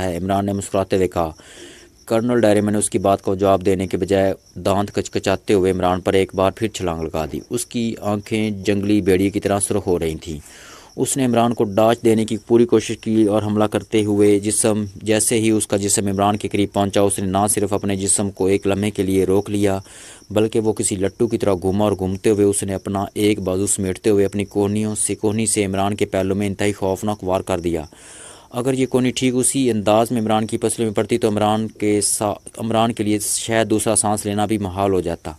ہے، عمران نے مسکراتے ہوئے کہا۔ کرنل ڈیریمن نے اس کی بات کو جواب دینے کے بجائے دانت کچکچاتے ہوئے عمران پر ایک بار پھر چھلانگ لگا دی۔ اس کی آنکھیں جنگلی بھیڑیے کی طرح سرخ ہو رہی تھیں۔ اس نے عمران کو ڈانٹ دینے کی پوری کوشش کی اور حملہ کرتے ہوئے جیسے ہی اس کا جسم عمران کے قریب پہنچا، اس نے نہ صرف اپنے جسم کو ایک لمحے کے لیے روک لیا بلکہ وہ کسی لٹو کی طرح گھوما اور گھومتے ہوئے اس نے اپنا ایک بازو سمیٹتے ہوئے اپنی کوہنی سے عمران کے پہلو میں انتہائی خوفناک وار کر دیا۔ اگر یہ کوہنی ٹھیک اسی انداز میں عمران کی پسلی میں پڑتی تو عمران کے لیے شاید دوسرا سانس لینا بھی محال ہو جاتا،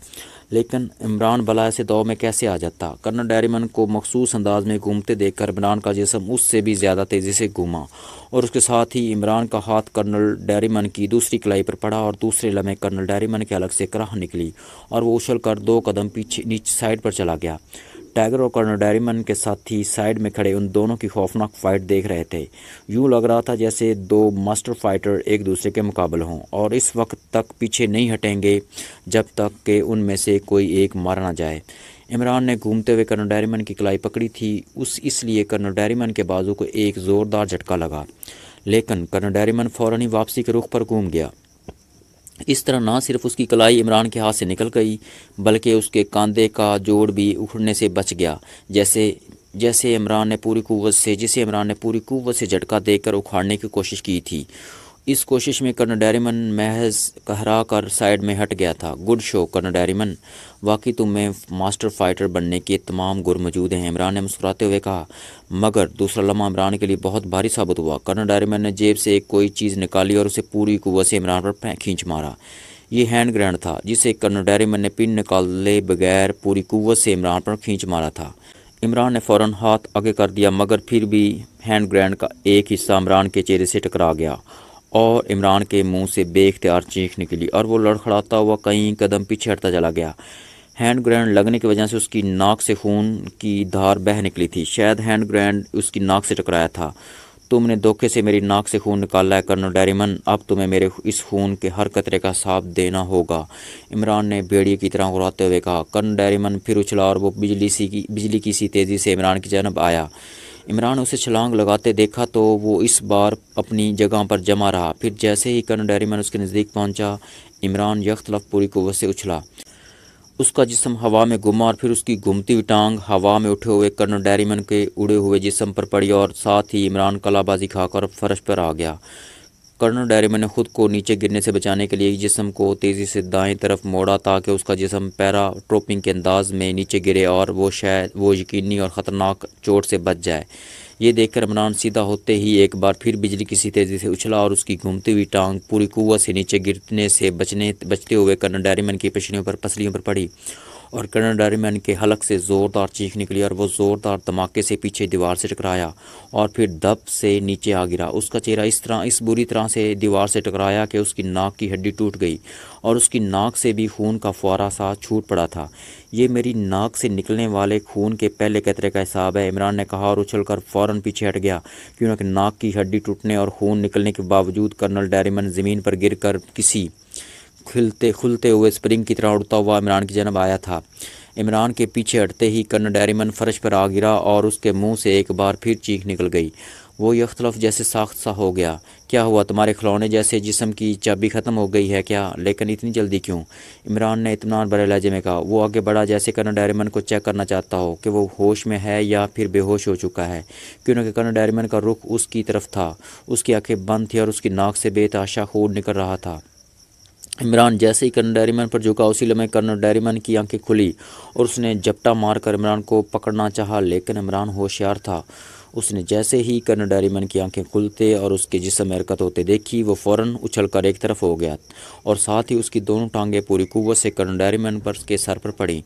لیکن عمران بلا ایسے دو میں کیسے آ جاتا؟ کرنل ڈیریمن کو مخصوص انداز میں گھومتے دیکھ کر عمران کا جسم اس سے بھی زیادہ تیزی سے گھوما اور اس کے ساتھ ہی عمران کا ہاتھ کرنل ڈیریمن کی دوسری کلائی پر پڑا اور دوسرے لمحے کرنل ڈیریمن کے حلق سے کراہ نکلی اور وہ اچھل کر 2 قدم نیچے سائڈ پر چلا گیا۔ ٹائیگر اور کرنل ڈیریمن کے ساتھی سائڈ میں کھڑے ان دونوں کی خوفناک فائٹ دیکھ رہے تھے۔ یوں لگ رہا تھا جیسے 2 ماسٹر فائٹر ایک دوسرے کے مقابل ہوں اور اس وقت تک پیچھے نہیں ہٹیں گے جب تک کہ ان میں سے کوئی ایک مارا نہ جائے۔ عمران نے گھومتے ہوئے کرنل ڈیریمن کی کلائی پکڑی تھی، اس لیے کرنل ڈیریمن کے بازو کو ایک زوردار جھٹکا لگا، لیکن کرنل ڈیریمن فوراً ہی واپسی کے رخ پر گھوم گیا۔ اس طرح نہ صرف اس کی کلائی عمران کے ہاتھ سے نکل گئی بلکہ اس کے کاندھے کا جوڑ بھی اکھڑنے سے بچ گیا، جسے عمران نے پوری قوت سے جھٹکا دے کر اکھاڑنے کی کوشش کی تھی۔ اس کوشش میں کرنل ڈیریمن محض کہرا کر سائڈ میں ہٹ گیا تھا۔ گڈ شو کرنل ڈیریمن، واقعی تم میں ماسٹر فائٹر بننے کے تمام گر موجود ہیں، عمران نے مسکراتے ہوئے کہا، مگر دوسرا لمحہ عمران کے لیے بہت بھاری ثابت ہوا۔ کرنل ڈیریمن نے جیب سے کوئی چیز نکالی اور اسے پوری قوت سے عمران پر کھینچ مارا۔ یہ ہینڈ گرینڈ تھا جسے کرنل ڈیریمن نے پن نکالے بغیر پوری قوت سے عمران پر کھینچ مارا تھا۔ عمران نے فوراً ہاتھ آگے کر دیا مگر پھر بھی ہینڈ گرینڈ کا ایک حصہ عمران کے چہرے سے ٹکرا گیا اور عمران کے منہ سے بے اختیار چیخ نکلی اور وہ لڑکھڑاتا ہوا کئی قدم پیچھے ہٹتا چلا گیا۔ ہینڈ گرینڈ لگنے کی وجہ سے اس کی ناک سے خون کی دھار بہہ نکلی تھی، شاید ہینڈ گرینڈ اس کی ناک سے ٹکرایا تھا۔ تم نے دھوکے سے میری ناک سے خون نکالا ہے کرنل ڈیریمن، اب تمہیں میرے اس خون کے ہر قطرے کا حساب دینا ہوگا، عمران نے بھیڑیے کی طرح غراتے ہوئے کہا۔ کرنل ڈیریمن پھر اچھلا اور وہ بجلی کی سی تیزی سے عمران کی جانب آیا۔ عمران نے اسے چھلانگ لگاتے دیکھا تو وہ اس بار اپنی جگہ پر جمع رہا، پھر جیسے ہی کرنل ڈیریمن اس کے نزدیک پہنچا، عمران یکطرف پوری قوت سے اچھلا۔ اس کا جسم ہوا میں گھما اور پھر اس کی گھومتی ہوئی ٹانگ ہوا میں اٹھے ہوئے کرنل ڈیریمن کے اڑے ہوئے جسم پر پڑی اور ساتھ ہی عمران کلا بازی کھا کر فرش پر آ گیا۔ کرنل ڈیریمن نے خود کو نیچے گرنے سے بچانے کے لیے جسم کو تیزی سے دائیں طرف موڑا تاکہ اس کا جسم پیرا ٹروپنگ کے انداز میں نیچے گرے اور وہ یقینی اور خطرناک چوٹ سے بچ جائے۔ یہ دیکھ کر عمران سیدھا ہوتے ہی ایک بار پھر بجلی کی سی تیزی سے اچھلا اور اس کی گھومتی ہوئی ٹانگ پوری قوت سے نیچے گرنے سے بچتے ہوئے کرنل ڈیریمن کی پسلیوں پر پڑی اور کرنل ڈیریمن کے حلق سے زوردار چیخ نکلی اور وہ زوردار دھماکے سے پیچھے دیوار سے ٹکرایا اور پھر دب سے نیچے آ گرا۔ اس کا چہرہ اس بری طرح سے دیوار سے ٹکرایا کہ اس کی ناک کی ہڈی ٹوٹ گئی اور اس کی ناک سے بھی خون کا فوارہ سا چھوٹ پڑا تھا۔ یہ میری ناک سے نکلنے والے خون کے پہلے قطرے کا حساب ہے، عمران نے کہا اور اچھل کر فوراً پیچھے ہٹ گیا، کیونکہ ناک کی ہڈی ٹوٹنے اور خون نکلنے کے باوجود کرنل ڈیریمن زمین پر گر کر کسی کھلتے ہوئے اسپرنگ کی طرح اڑتا ہوا عمران کی جانب آیا تھا۔ عمران کے پیچھے ہٹتے ہی کرنل ڈیریمن فرش پر آ گرا اور اس کے منہ سے ایک بار پھر چیخ نکل گئی۔ وہ یختلف جیسے ساخت سا ہو گیا۔ کیا ہوا، تمہارے کھلونے جیسے جسم کی چابی ختم ہو گئی ہے کیا؟ لیکن اتنی جلدی کیوں؟ عمران نے اطمینان بھرے لہجے میں کہا۔ وہ آگے بڑھا جیسے کرنل ڈیریمن کو چیک کرنا چاہتا ہو کہ وہ ہوش میں ہے یا پھر بے ہوش ہو چکا ہے، کیونکہ کرنل ڈیریمن کا رخ اس کی طرف تھا، اس کی آنکھیں بند تھیں اور اس کی ناک سے بے تحاشا خون نکل رہا تھا۔ عمران جیسے ہی کرنل ڈیریمن پر جھکا، اسی لمحے کرنل ڈیریمن کی آنکھیں کھلی اور اس نے جھپٹا مار کر عمران کو پکڑنا چاہا، لیکن عمران ہوشیار تھا۔ اس نے جیسے ہی کرنل ڈیریمن کی آنکھیں کھلتے اور اس کے جسم میں حرکت ہوتے دیکھی، وہ فوراً اچھل کر ایک طرف ہو گیا اور ساتھ ہی اس کی دونوں ٹانگیں پوری قوت سے کرنل ڈیریمن کے سر پر پڑیں۔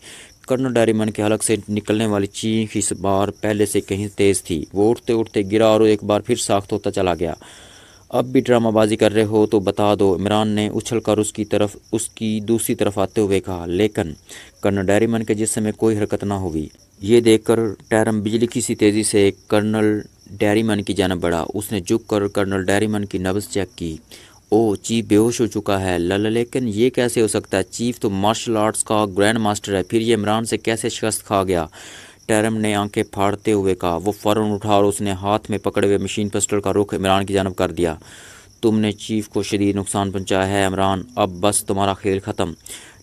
کرنل ڈیریمن کے حلق سے نکلنے والی چیخ اس بار پہلے سے کہیں تیز تھی۔ وہ اٹھتے اٹھتے گرا اور ایک بار پھر ساخت ہوتا چلا گیا۔ اب بھی ڈرامہ بازی کر رہے ہو تو بتا دو، عمران نے اچھل کر اس کی دوسری طرف آتے ہوئے کہا، لیکن کرنل ڈیریمن کے جسم میں کوئی حرکت نہ ہوئی۔ یہ دیکھ کر ٹیرم بجلی کی سی تیزی سے کرنل ڈیریمن کی جانب بڑھا۔ اس نے جھک کر کرنل ڈیریمن کی نبض چیک کی۔ اوہ، چیف بے ہوش ہو چکا ہے۔ لیکن یہ کیسے ہو سکتا ہے؟ چیف تو مارشل آرٹس کا گرینڈ ماسٹر ہے، پھر یہ عمران سے کیسے شکست کھا گیا؟ ٹیرم نے آنکھیں پھاڑتے ہوئے کہا۔ وہ فوراً اٹھا اور اس نے ہاتھ میں پکڑے ہوئے مشین پسٹل کا رخ عمران کی جانب کر دیا۔ تم نے چیف کو شدید نقصان پہنچایا ہے عمران، اب بس تمہارا کھیل ختم،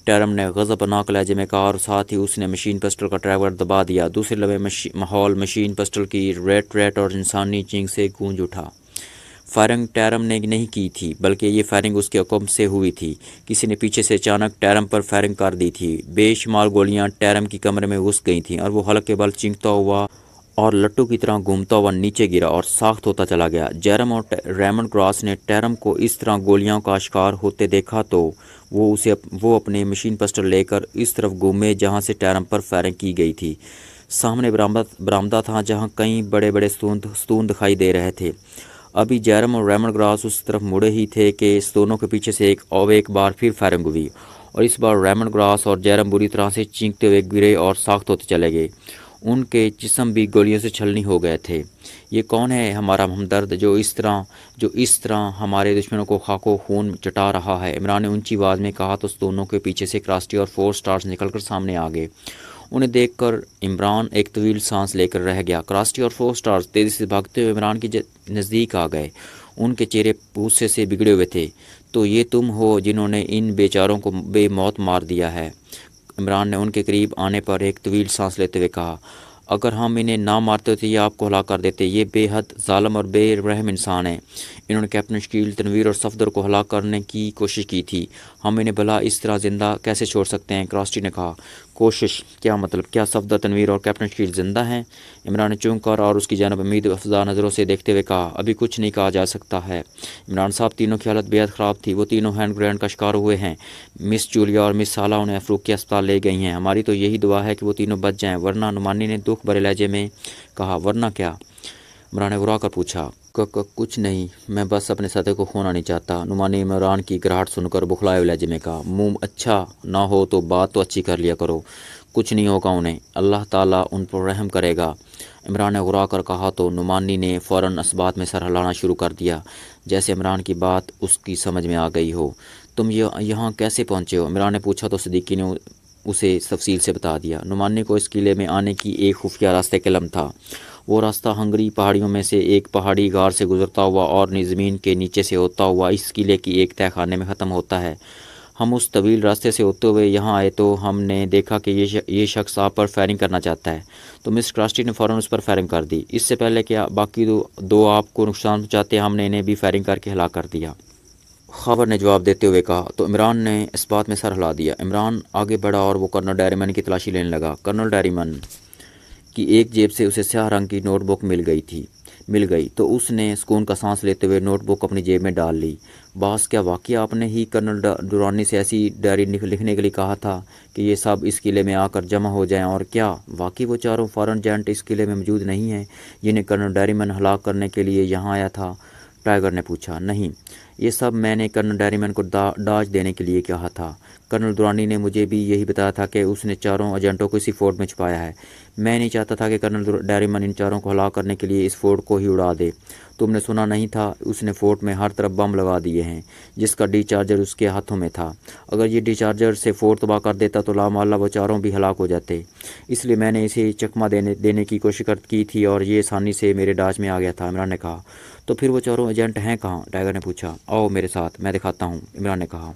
ٹیرم نے غضبناک لہجے میں کہا اور ساتھ ہی اس نے مشین پسٹل کا ٹریگر دبا دیا۔ دوسرے لمحے ماحول مشین پسٹل کی ریٹ ریٹ اور انسانی چینخ سے گونج اٹھا۔ فائرنگ ٹیرم نے نہیں کی تھی، بلکہ یہ فائرنگ اس کے حکم سے ہوئی تھی۔ کسی نے پیچھے سے اچانک ٹیرم پر فائرنگ کر دی تھی۔ بے شمار گولیاں ٹیرم کی کمرے میں گھس گئی تھیں اور وہ حلق کے بل چینکتا ہوا اور لٹو کی طرح گھومتا ہوا نیچے گرا اور ساخت ہوتا چلا گیا۔ جیرم اور ریمنڈ گراس نے ٹیرم کو اس طرح گولیاں کا شکار ہوتے دیکھا تو وہ اپنے مشین پسٹل لے کر اس طرف گھومے جہاں سے ٹیرم پر فائرنگ کی گئی تھی۔ سامنے برآمدہ تھا جہاں کئی بڑے بڑے ستون دکھائی دے رہے تھے۔ ابھی جیرم اور ریمنڈ گراس اس طرف مڑے ہی تھے کہ ستونوں کے پیچھے سے ایک بار پھر فائرنگ ہوئی اور اس بار ریمنڈ گراس اور جیرم بری طرح سے چینکتے ہوئے گرے اور ساخت ہوتے چلے گئے۔ ان کے جسم بھی گولیوں سے چھلنی ہو گئے تھے۔ یہ کون ہے ہمارا ہمدرد جو اس طرح ہمارے دشمنوں کو خاک و خون چٹا رہا ہے؟ عمران نے اونچی آواز میں کہا تو ستونوں کے پیچھے سے کراسٹی اور 4 سٹارز نکل کر سامنے آ گئے۔ انہیں دیکھ کر عمران ایک طویل سانس لے کر رہ گیا۔ کراسٹی اور 4 سٹارز تیزی سے بھاگتے ہوئے عمران کے نزدیک آ گئے۔ ان کے چہرے غصے سے بگڑے ہوئے تھے۔ تو یہ تم ہو جنہوں نے ان بیچاروں کو بے موت مار دیا ہے؟ عمران نے ان کے قریب آنے پر ایک طویل سانس لیتے ہوئے کہا، اگر ہم انہیں نہ مارتے تو یہ آپ کو ہلاک کر دیتے۔ یہ بے حد ظالم اور بے رحم انسان ہیں۔ انہوں نے کیپٹن شکیل، تنویر اور صفدر کو ہلاک کرنے کی کوشش کی تھی۔ ہم انہیں بھلا اس طرح زندہ کیسے چھوڑ سکتے ہیں؟ کراسٹی نے کہا۔ کوشش؟ کیا مطلب؟ کیا صفدر، تنویر اور کیپٹن شکیل زندہ ہیں؟ عمران نے چونک کر اور اس کی جانب امید افزا نظروں سے دیکھتے ہوئے کہا، ابھی کچھ نہیں کہا جا سکتا ہے عمران صاحب۔ تینوں کی حالت بے حد خراب تھی۔ وہ تینوں ہینڈ گرینیڈ کا شکار ہوئے ہیں۔ مس جولیا اور مس سالہ انہیں افروکی اسپتال لے گئی ہیں۔ ہماری تو یہی دعا ہے کہ وہ تینوں بچ جائیں، ورنہ، نعمانی نے دکھ بھرے لہجے میں کہا۔ ورنہ کیا؟ عمران نے گھبرا کر پوچھا۔ کچھ نہیں، میں بس اپنے سطح کو کھونا نہیں چاہتا، نعمانی عمران کی گھراہٹ سن کر بخلائے ہوئے لہجے میں کہا۔ منہ اچھا نہ ہو تو بات تو اچھی کر لیا کرو۔ کچھ نہیں ہوگا انہیں، اللہ تعالیٰ ان پر رحم کرے گا، عمران نے گھبرا کر کہا تو نعمانی نے فوراً اس بات میں سر ہلانا شروع کر دیا جیسے عمران کی بات اس کی سمجھ میں آ گئی ہو۔ تم یہاں کیسے پہنچے ہو؟ عمران نے پوچھا تو صدیقی نے اسے تفصیل سے بتا دیا۔ نعمانی کو اس قلعے میں آنے کی ایک خفیہ راستے کا علم تھا۔ وہ راستہ ہنگری پہاڑیوں میں سے ایک پہاڑی غار سے گزرتا ہوا اور زمین کے نیچے سے ہوتا ہوا اس قلعے کی ایک تہہ خانے میں ختم ہوتا ہے۔ ہم اس طویل راستے سے ہوتے ہوئے یہاں آئے تو ہم نے دیکھا کہ یہ شخص آپ پر فائرنگ کرنا چاہتا ہے، تو مس کراسٹی نے فوراً اس پر فائرنگ کر دی۔ اس سے پہلے کہ باقی دو آپ کو نقصان پہنچاتے، ہم نے انہیں بھی فائرنگ کر کے ہلاک کر دیا، خاور نے جواب دیتے ہوئے کہا۔ تو عمران نے اس بات میں سر ہلا دیا۔ عمران آگے بڑھا اور وہ کرنل ڈیریمن کی تلاشی لینے لگا۔ کرنل ڈیریمن کی ایک جیب سے اسے سیاہ رنگ کی نوٹ بک مل گئی تو اس نے سکون کا سانس لیتے ہوئے نوٹ بک اپنی جیب میں ڈال لی۔ باس، کیا واقعی آپ نے ہی کرنل ڈورانی سے ایسی ڈائری لکھنے کے لیے کہا تھا کہ یہ سب اس قلعے میں آ کر جمع ہو جائیں؟ اور کیا واقعی وہ چاروں فارن جینٹ اس قلعے میں موجود نہیں ہیں جنہیں کرنل ڈیریمن ہلاک کرنے کے لیے یہاں آیا تھا؟ ٹائیگر نے پوچھا۔ نہیں، یہ سب میں نے کرنل ڈیریمن کو ڈاج دینے کے لیے کہا تھا۔ کرنل درانی نے مجھے بھی یہی بتایا تھا کہ اس نے چاروں ایجنٹوں کو اسی فورٹ میں چھپایا ہے۔ میں نہیں چاہتا تھا کہ کرنل ڈیریمن ان چاروں کو ہلاک کرنے کے لیے اس فورٹ کو ہی اڑا دے۔ تم نے سنا نہیں تھا، اس نے فورٹ میں ہر طرف بم لگا دیے ہیں، جس کا ڈی چارجر اس کے ہاتھوں میں تھا۔ اگر یہ ڈی چارجر سے فورٹ تباہ کر دیتا تو لامحالہ وہ چاروں بھی ہلاک ہو جاتے۔ اس لیے میں نے اسے چکمہ دینے کی کوشش کی تھی اور یہ آسانی سے میرے ڈاج میں آ گیا تھا، عمران نے کہا۔ تو پھر وہ چاروں ایجنٹ ہیں کہاں؟ ٹائیگر نے پوچھا۔ آؤ میرے ساتھ، میں دکھاتا ہوں، عمران نے کہا۔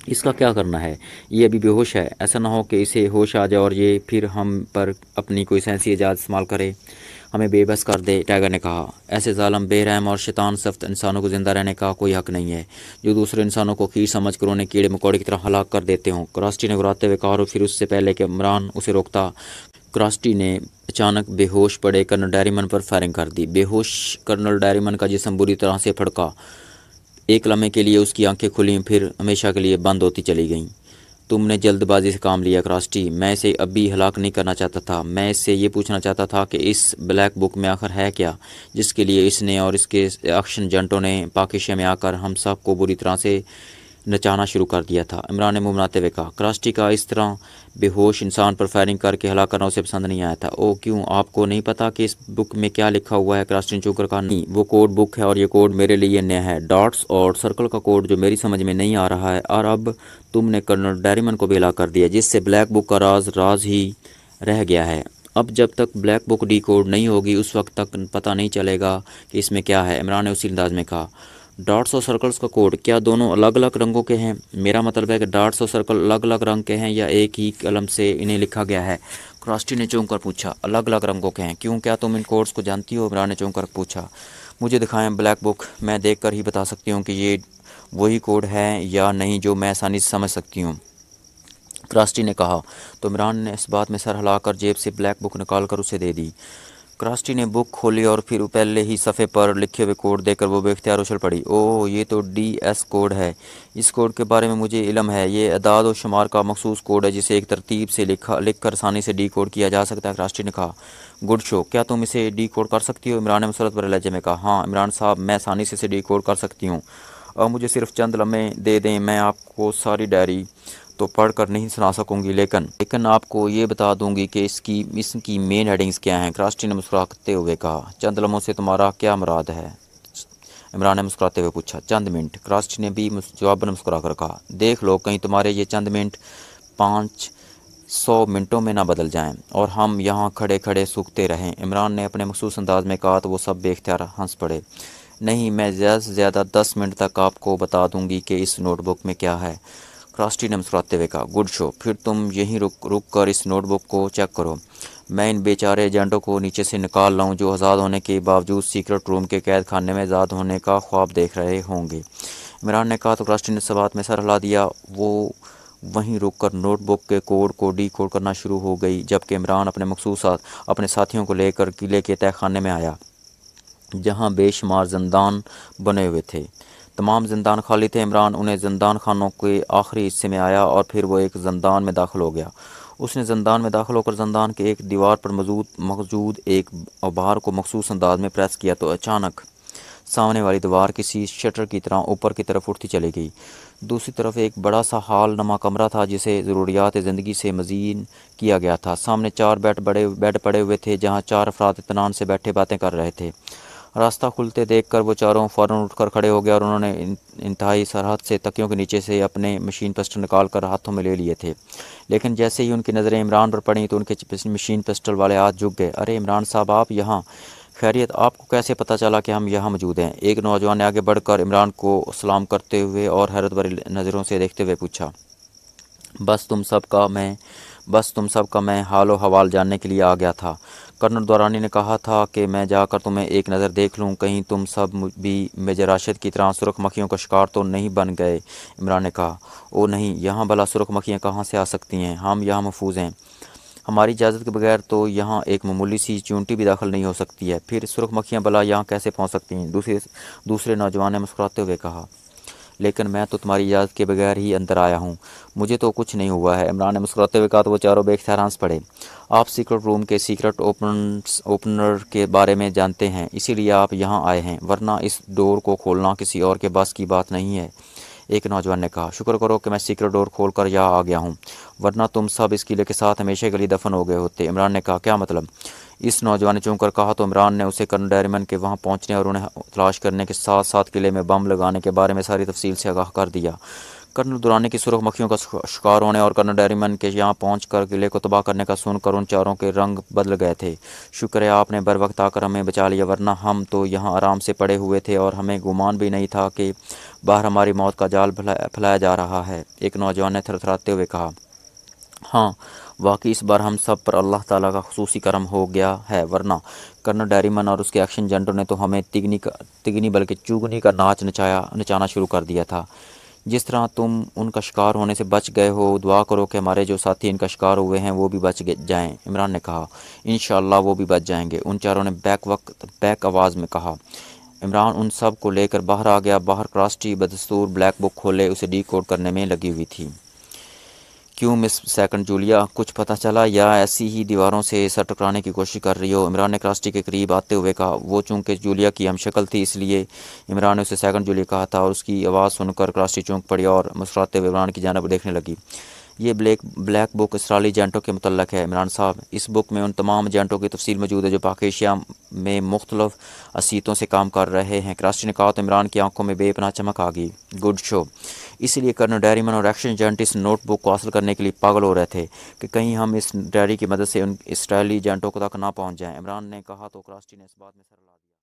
اس کا کیا کرنا ہے؟ یہ ابھی بے ہوش ہے، ایسا نہ ہو کہ اسے ہوش آ جائے اور یہ پھر ہم پر اپنی کوئی سائنسی ایجاد استعمال کرے، ہمیں بے بس کر دے، ٹائیگر نے کہا۔ ایسے ظالم، بے رحم اور شیطان صفت انسانوں کو زندہ رہنے کا کوئی حق نہیں ہے، جو دوسرے انسانوں کو کیڑ سمجھ کر انہیں کیڑے مکوڑے کی طرح ہلاک کر دیتے ہوں، کراسٹی نے گراتے ہوئے کہا، اور پھر اس سے پہلے کہ عمران اسے روکتا، کراسٹی نے اچانک بے ہوش پڑے کرنل ڈیریمن پر فائرنگ کر دی۔ بے ہوش کرنل ڈیریمن کا جسم بری طرح سے پھڑکا۔ ایک لمحے کے لیے اس کی آنکھیں کھلیں، پھر ہمیشہ کے لیے بند ہوتی چلی گئیں۔ تم نے جلد بازی سے کام لیا کراسٹی، میں اسے اب بھی ہلاک نہیں کرنا چاہتا تھا، میں اس سے یہ پوچھنا چاہتا تھا کہ اس بلیک بک میں آخر ہے کیا، جس کے لیے اس نے اور اس کے ایکشن ایجنٹوں نے پاکیشیا میں آ کر ہم سب کو بری طرح سے نچانا شروع کر دیا تھا، عمران نے منہ بناتے ہوئے کہا۔ کراسٹی کا اس طرح بے ہوش انسان پر فائرنگ کر کے ہلاک کرنا اسے پسند نہیں آیا تھا۔ او کیوں، آپ کو نہیں پتا کہ اس بک میں کیا لکھا ہوا ہے؟ کراسٹی نے چونک کر کہا۔ نہیں، وہ کوڈ بک ہے اور یہ کوڈ میرے لیے نیا ہے، ڈاٹس اور سرکل کا کوڈ جو میری سمجھ میں نہیں آ رہا ہے، اور اب تم نے کرنل ڈیریمن کو بھی ہلاک کر دیا، جس سے بلیک بک کا راز ہی رہ گیا ہے۔ اب جب تک بلیک بک ڈی کوڈ نہیں ہوگی اس وقت تک پتہ نہیں چلے گا کہ اس میں کیا ہے، عمران نے اسی انداز میں کہا۔ ڈاٹس اور سرکلز کا کوڈ کیا دونوں الگ الگ رنگوں کے ہیں؟ میرا مطلب ہے کہ ڈاٹس اور سرکل الگ الگ رنگ کے ہیں یا ایک ہی قلم سے انہیں لکھا گیا ہے؟ کراسٹی نے چونک کر پوچھا۔ الگ الگ رنگوں کے ہیں۔ کیوں، کیا تم ان کوڈز کو جانتی ہو؟ عمران نے چونک کر پوچھا۔ مجھے دکھائیں بلیک بک، میں دیکھ کر ہی بتا سکتی ہوں کہ یہ وہی کوڈ ہے یا نہیں جو میں آسانی سے سمجھ سکتی ہوں، کراسٹی نے کہا۔ تو عمران نے اس بات میں سر ہلا کر جیب سے بلیک بک نکال کر اسے دے دی۔ کراسٹی نے بک کھولی اور پھر پہلے ہی صفحے پر لکھے ہوئے کوڈ دیکھ کر وہ بے اختیار اچھل پڑی۔ اوہ، یہ تو ڈی ایس کوڈ ہے، اس کوڈ کے بارے میں مجھے علم ہے، یہ اعداد و شمار کا مخصوص کوڈ ہے جسے ایک ترتیب سے لکھ کر آسانی سے ڈی کوڈ کیا جا سکتا ہے، کراسٹی نے کہا۔ گڈ شو، کیا تم اسے ڈی کوڈ کر سکتی ہو؟ عمران نے مسرت بھرے لہجے میں کہا۔ ہاں عمران صاحب، میں آسانی سے اسے ڈی کوڈ کر سکتی ہوں، اور مجھے صرف چند لمحے دے دیں، میں آپ کو ساری ڈائری تو پڑھ کر نہیں سنا سکوں گی، لیکن آپ کو یہ بتا دوں گی کہ اس کی مین ہیڈنگز کیا ہیں، کراسٹی نے مسکراتے ہوئے کہا۔ چند لمحوں سے تمہارا کیا مراد ہے؟ عمران نے مسکراتے ہوئے پوچھا۔ چند منٹ، کراسٹی نے بھی جواباً مسکرا کر کہا۔ دیکھ لو، کہیں تمہارے یہ چند منٹ 500 منٹوں میں نہ بدل جائیں اور ہم یہاں کھڑے کھڑے سوکھتے رہیں، عمران نے اپنے مخصوص انداز میں کہا تو وہ سب بے اختیار ہنس پڑے۔ نہیں، میں زیادہ سے زیادہ 10 منٹ تک آپ کو بتا دوں گی کہ اس نوٹ بک میں کیا ہے، کراسٹی نے مسکراتے ہوئے کہا۔ گڈ شو، پھر تم یہیں رک کر اس نوٹ بک کو چیک کرو، میں ان بیچارے ایجنٹوں کو نیچے سے نکال لاؤں جو آزاد ہونے کے باوجود سیکرٹ روم کے قید خانے میں آزاد ہونے کا خواب دیکھ رہے ہوں گے، عمران نے کہا تو کراسٹی نے سوات میں سر ہلا دیا۔ وہ وہیں رک کر نوٹ بک کے کوڈ کو ڈی کوڈ کرنا شروع ہو گئی، جبکہ عمران اپنے ساتھیوں کو لے کر قلعے کے تہہ خانے میں آیا، جہاں بے شمار زندان بنے ہوئے تھے۔ تمام زندان خالی تھے۔ عمران انہیں زندان خانوں کے آخری حصے میں آیا اور پھر وہ ایک زندان میں داخل ہو گیا۔ اس نے زندان میں داخل ہو کر زندان کے ایک دیوار پر موجود ایک بار کو مخصوص انداز میں پریس کیا تو اچانک سامنے والی دیوار کسی شٹر کی طرح اوپر کی طرف اٹھتی چلی گئی۔ دوسری طرف ایک بڑا سا ہال نما کمرہ تھا جسے ضروریات زندگی سے مزین کیا گیا تھا۔ سامنے 4 بیڈ پڑے ہوئے تھے جہاں 4 افراد اطمینان سے بیٹھے باتیں کر رہے تھے۔ راستہ کھلتے دیکھ کر وہ چاروں فوراً اٹھ کر کھڑے ہو گئے اور انہوں نے انتہائی سرحد سے تکیوں کے نیچے سے اپنے مشین پسٹل نکال کر ہاتھوں میں لے لیے تھے، لیکن جیسے ہی ان کی نظریں عمران پر پڑیں تو ان کے مشین پسٹل والے ہاتھ جھک گئے۔ ارے عمران صاحب، آپ یہاں؟ خیریت، آپ کو کیسے پتہ چلا کہ ہم یہاں موجود ہیں؟ ایک نوجوان نے آگے بڑھ کر عمران کو سلام کرتے ہوئے اور حیرت بھری نظروں سے دیکھتے ہوئے پوچھا۔ بس تم سب کا میں حال و حوال جاننے کے لیے آ گیا تھا۔ کرنل درانی نے کہا تھا کہ میں جا کر تمہیں ایک نظر دیکھ لوں، کہیں تم سب بھی میجر راشد کی طرح سرخ مکھیوں کا شکار تو نہیں بن گئے، عمران نے کہا۔ او نہیں، یہاں بھلا سرخ مکھیاں کہاں سے آ سکتی ہیں؟ ہم یہاں محفوظ ہیں، ہماری اجازت کے بغیر تو یہاں ایک معمولی سی چونٹی بھی داخل نہیں ہو سکتی ہے، پھر سرخ مکھیاں بھلا یہاں کیسے پہنچ سکتی ہیں؟ دوسرے نوجوان نے مسکراتے ہوئے کہا۔ لیکن میں تو تمہاری اجازت کے بغیر ہی اندر آیا ہوں، مجھے تو کچھ نہیں ہوا ہے۔ عمران نے مسکراتے ہوئے کہا تو وہ چاروں بے اختیار ہنس پڑے۔ آپ سیکرٹ روم کے سیکرٹ اوپنر کے بارے میں جانتے ہیں، اسی لیے آپ یہاں آئے ہیں، ورنہ اس ڈور کو کھولنا کسی اور کے بس کی بات نہیں ہے، ایک نوجوان نے کہا۔ شکر کرو کہ میں سیکرٹ ڈور کھول کر یہاں آ گیا ہوں، ورنہ تم سب اس قلعے کے ساتھ ہمیشہ کے لیے دفن ہو گئے ہوتے۔ عمران نے کہا، کیا مطلب؟ اس نوجوان نے چونک کر کہا تو عمران نے اسے کرنل ڈیریمن کے وہاں پہنچنے اور انہیں تلاش کرنے کے ساتھ ساتھ قلعے میں بم لگانے کے بارے میں ساری تفصیل سے آگاہ کر دیا۔ کرنل دورانی کی سرخ مکھیوں کا شکار ہونے اور کرنل ڈیریمن کے یہاں پہنچ کر قلعے کو تباہ کرنے کا سن کر ان چاروں کے رنگ بدل گئے تھے۔ شکر ہے آپ نے بر وقت آ کر ہمیں بچا لیا، ورنہ ہم تو یہاں آرام سے پڑے ہوئے تھے اور ہمیں گمان بھی نہیں تھا کہ باہر ہماری موت کا جال پھیلایا جا رہا ہے، ایک نوجوان نے تھرتھراتے ہوئے کہا۔ ہاں واقعی اس بار ہم سب پر اللہ تعالیٰ کا خصوصی کرم ہو گیا ہے، ورنہ کرنل ڈیریمن اور اس کے ایکشن ایجنٹوں نے تو ہمیں تگنی بلکہ چوگنی کا ناچ نچانا شروع کر دیا تھا۔ جس طرح تم ان کا شکار ہونے سے بچ گئے ہو، دعا کرو کہ ہمارے جو ساتھی ان کا شکار ہوئے ہیں وہ بھی بچ جائیں، عمران نے کہا۔ انشاءاللہ وہ بھی بچ جائیں گے، ان چاروں نے بیک آواز میں کہا۔ عمران ان سب کو لے کر باہر آ گیا۔ باہر کراسٹی بدستور بلیک بک کھولے اسے ڈی کوڈ کرنے میں لگی ہوئی تھی۔ کیوں مس سیکنڈ جولیا، کچھ پتہ چلا یا ایسی ہی دیواروں سے سر ٹکرانے کی کوشش کر رہی ہو؟ عمران نے کراسٹی کے قریب آتے ہوئے کہا۔ وہ چونکہ جولیا کی ہم شکل تھی اس لیے عمران نے اسے سیکنڈ جولیا کہا تھا، اور اس کی آواز سن کر کراسٹی چونک پڑی اور مسکراتے ہوئے عمران کی جانب دیکھنے لگی۔ یہ بلیک بک اسرائیلی ایجنٹوں کے متعلق ہے عمران صاحب، اس بک میں ان تمام ایجنٹوں کی تفصیل موجود ہے جو پاک ایشیا میں مختلف اسیتوں سے کام کر رہے ہیں، کراسٹی نے کہا تو عمران کی آنکھوں میں بے پناہ چمک آ گئی۔ Good show! اسی لیے کرنل ڈیریمن اور ایکشن ایجنٹ اس نوٹ بک کو حاصل کرنے کے لیے پاگل ہو رہے تھے کہ کہیں ہم اس ڈائری کی مدد سے ان اسرائیلی ایجنٹوں تک نہ پہنچ جائیں، عمران نے کہا تو کراسٹی نے اس بات میں سر ہلا دیا۔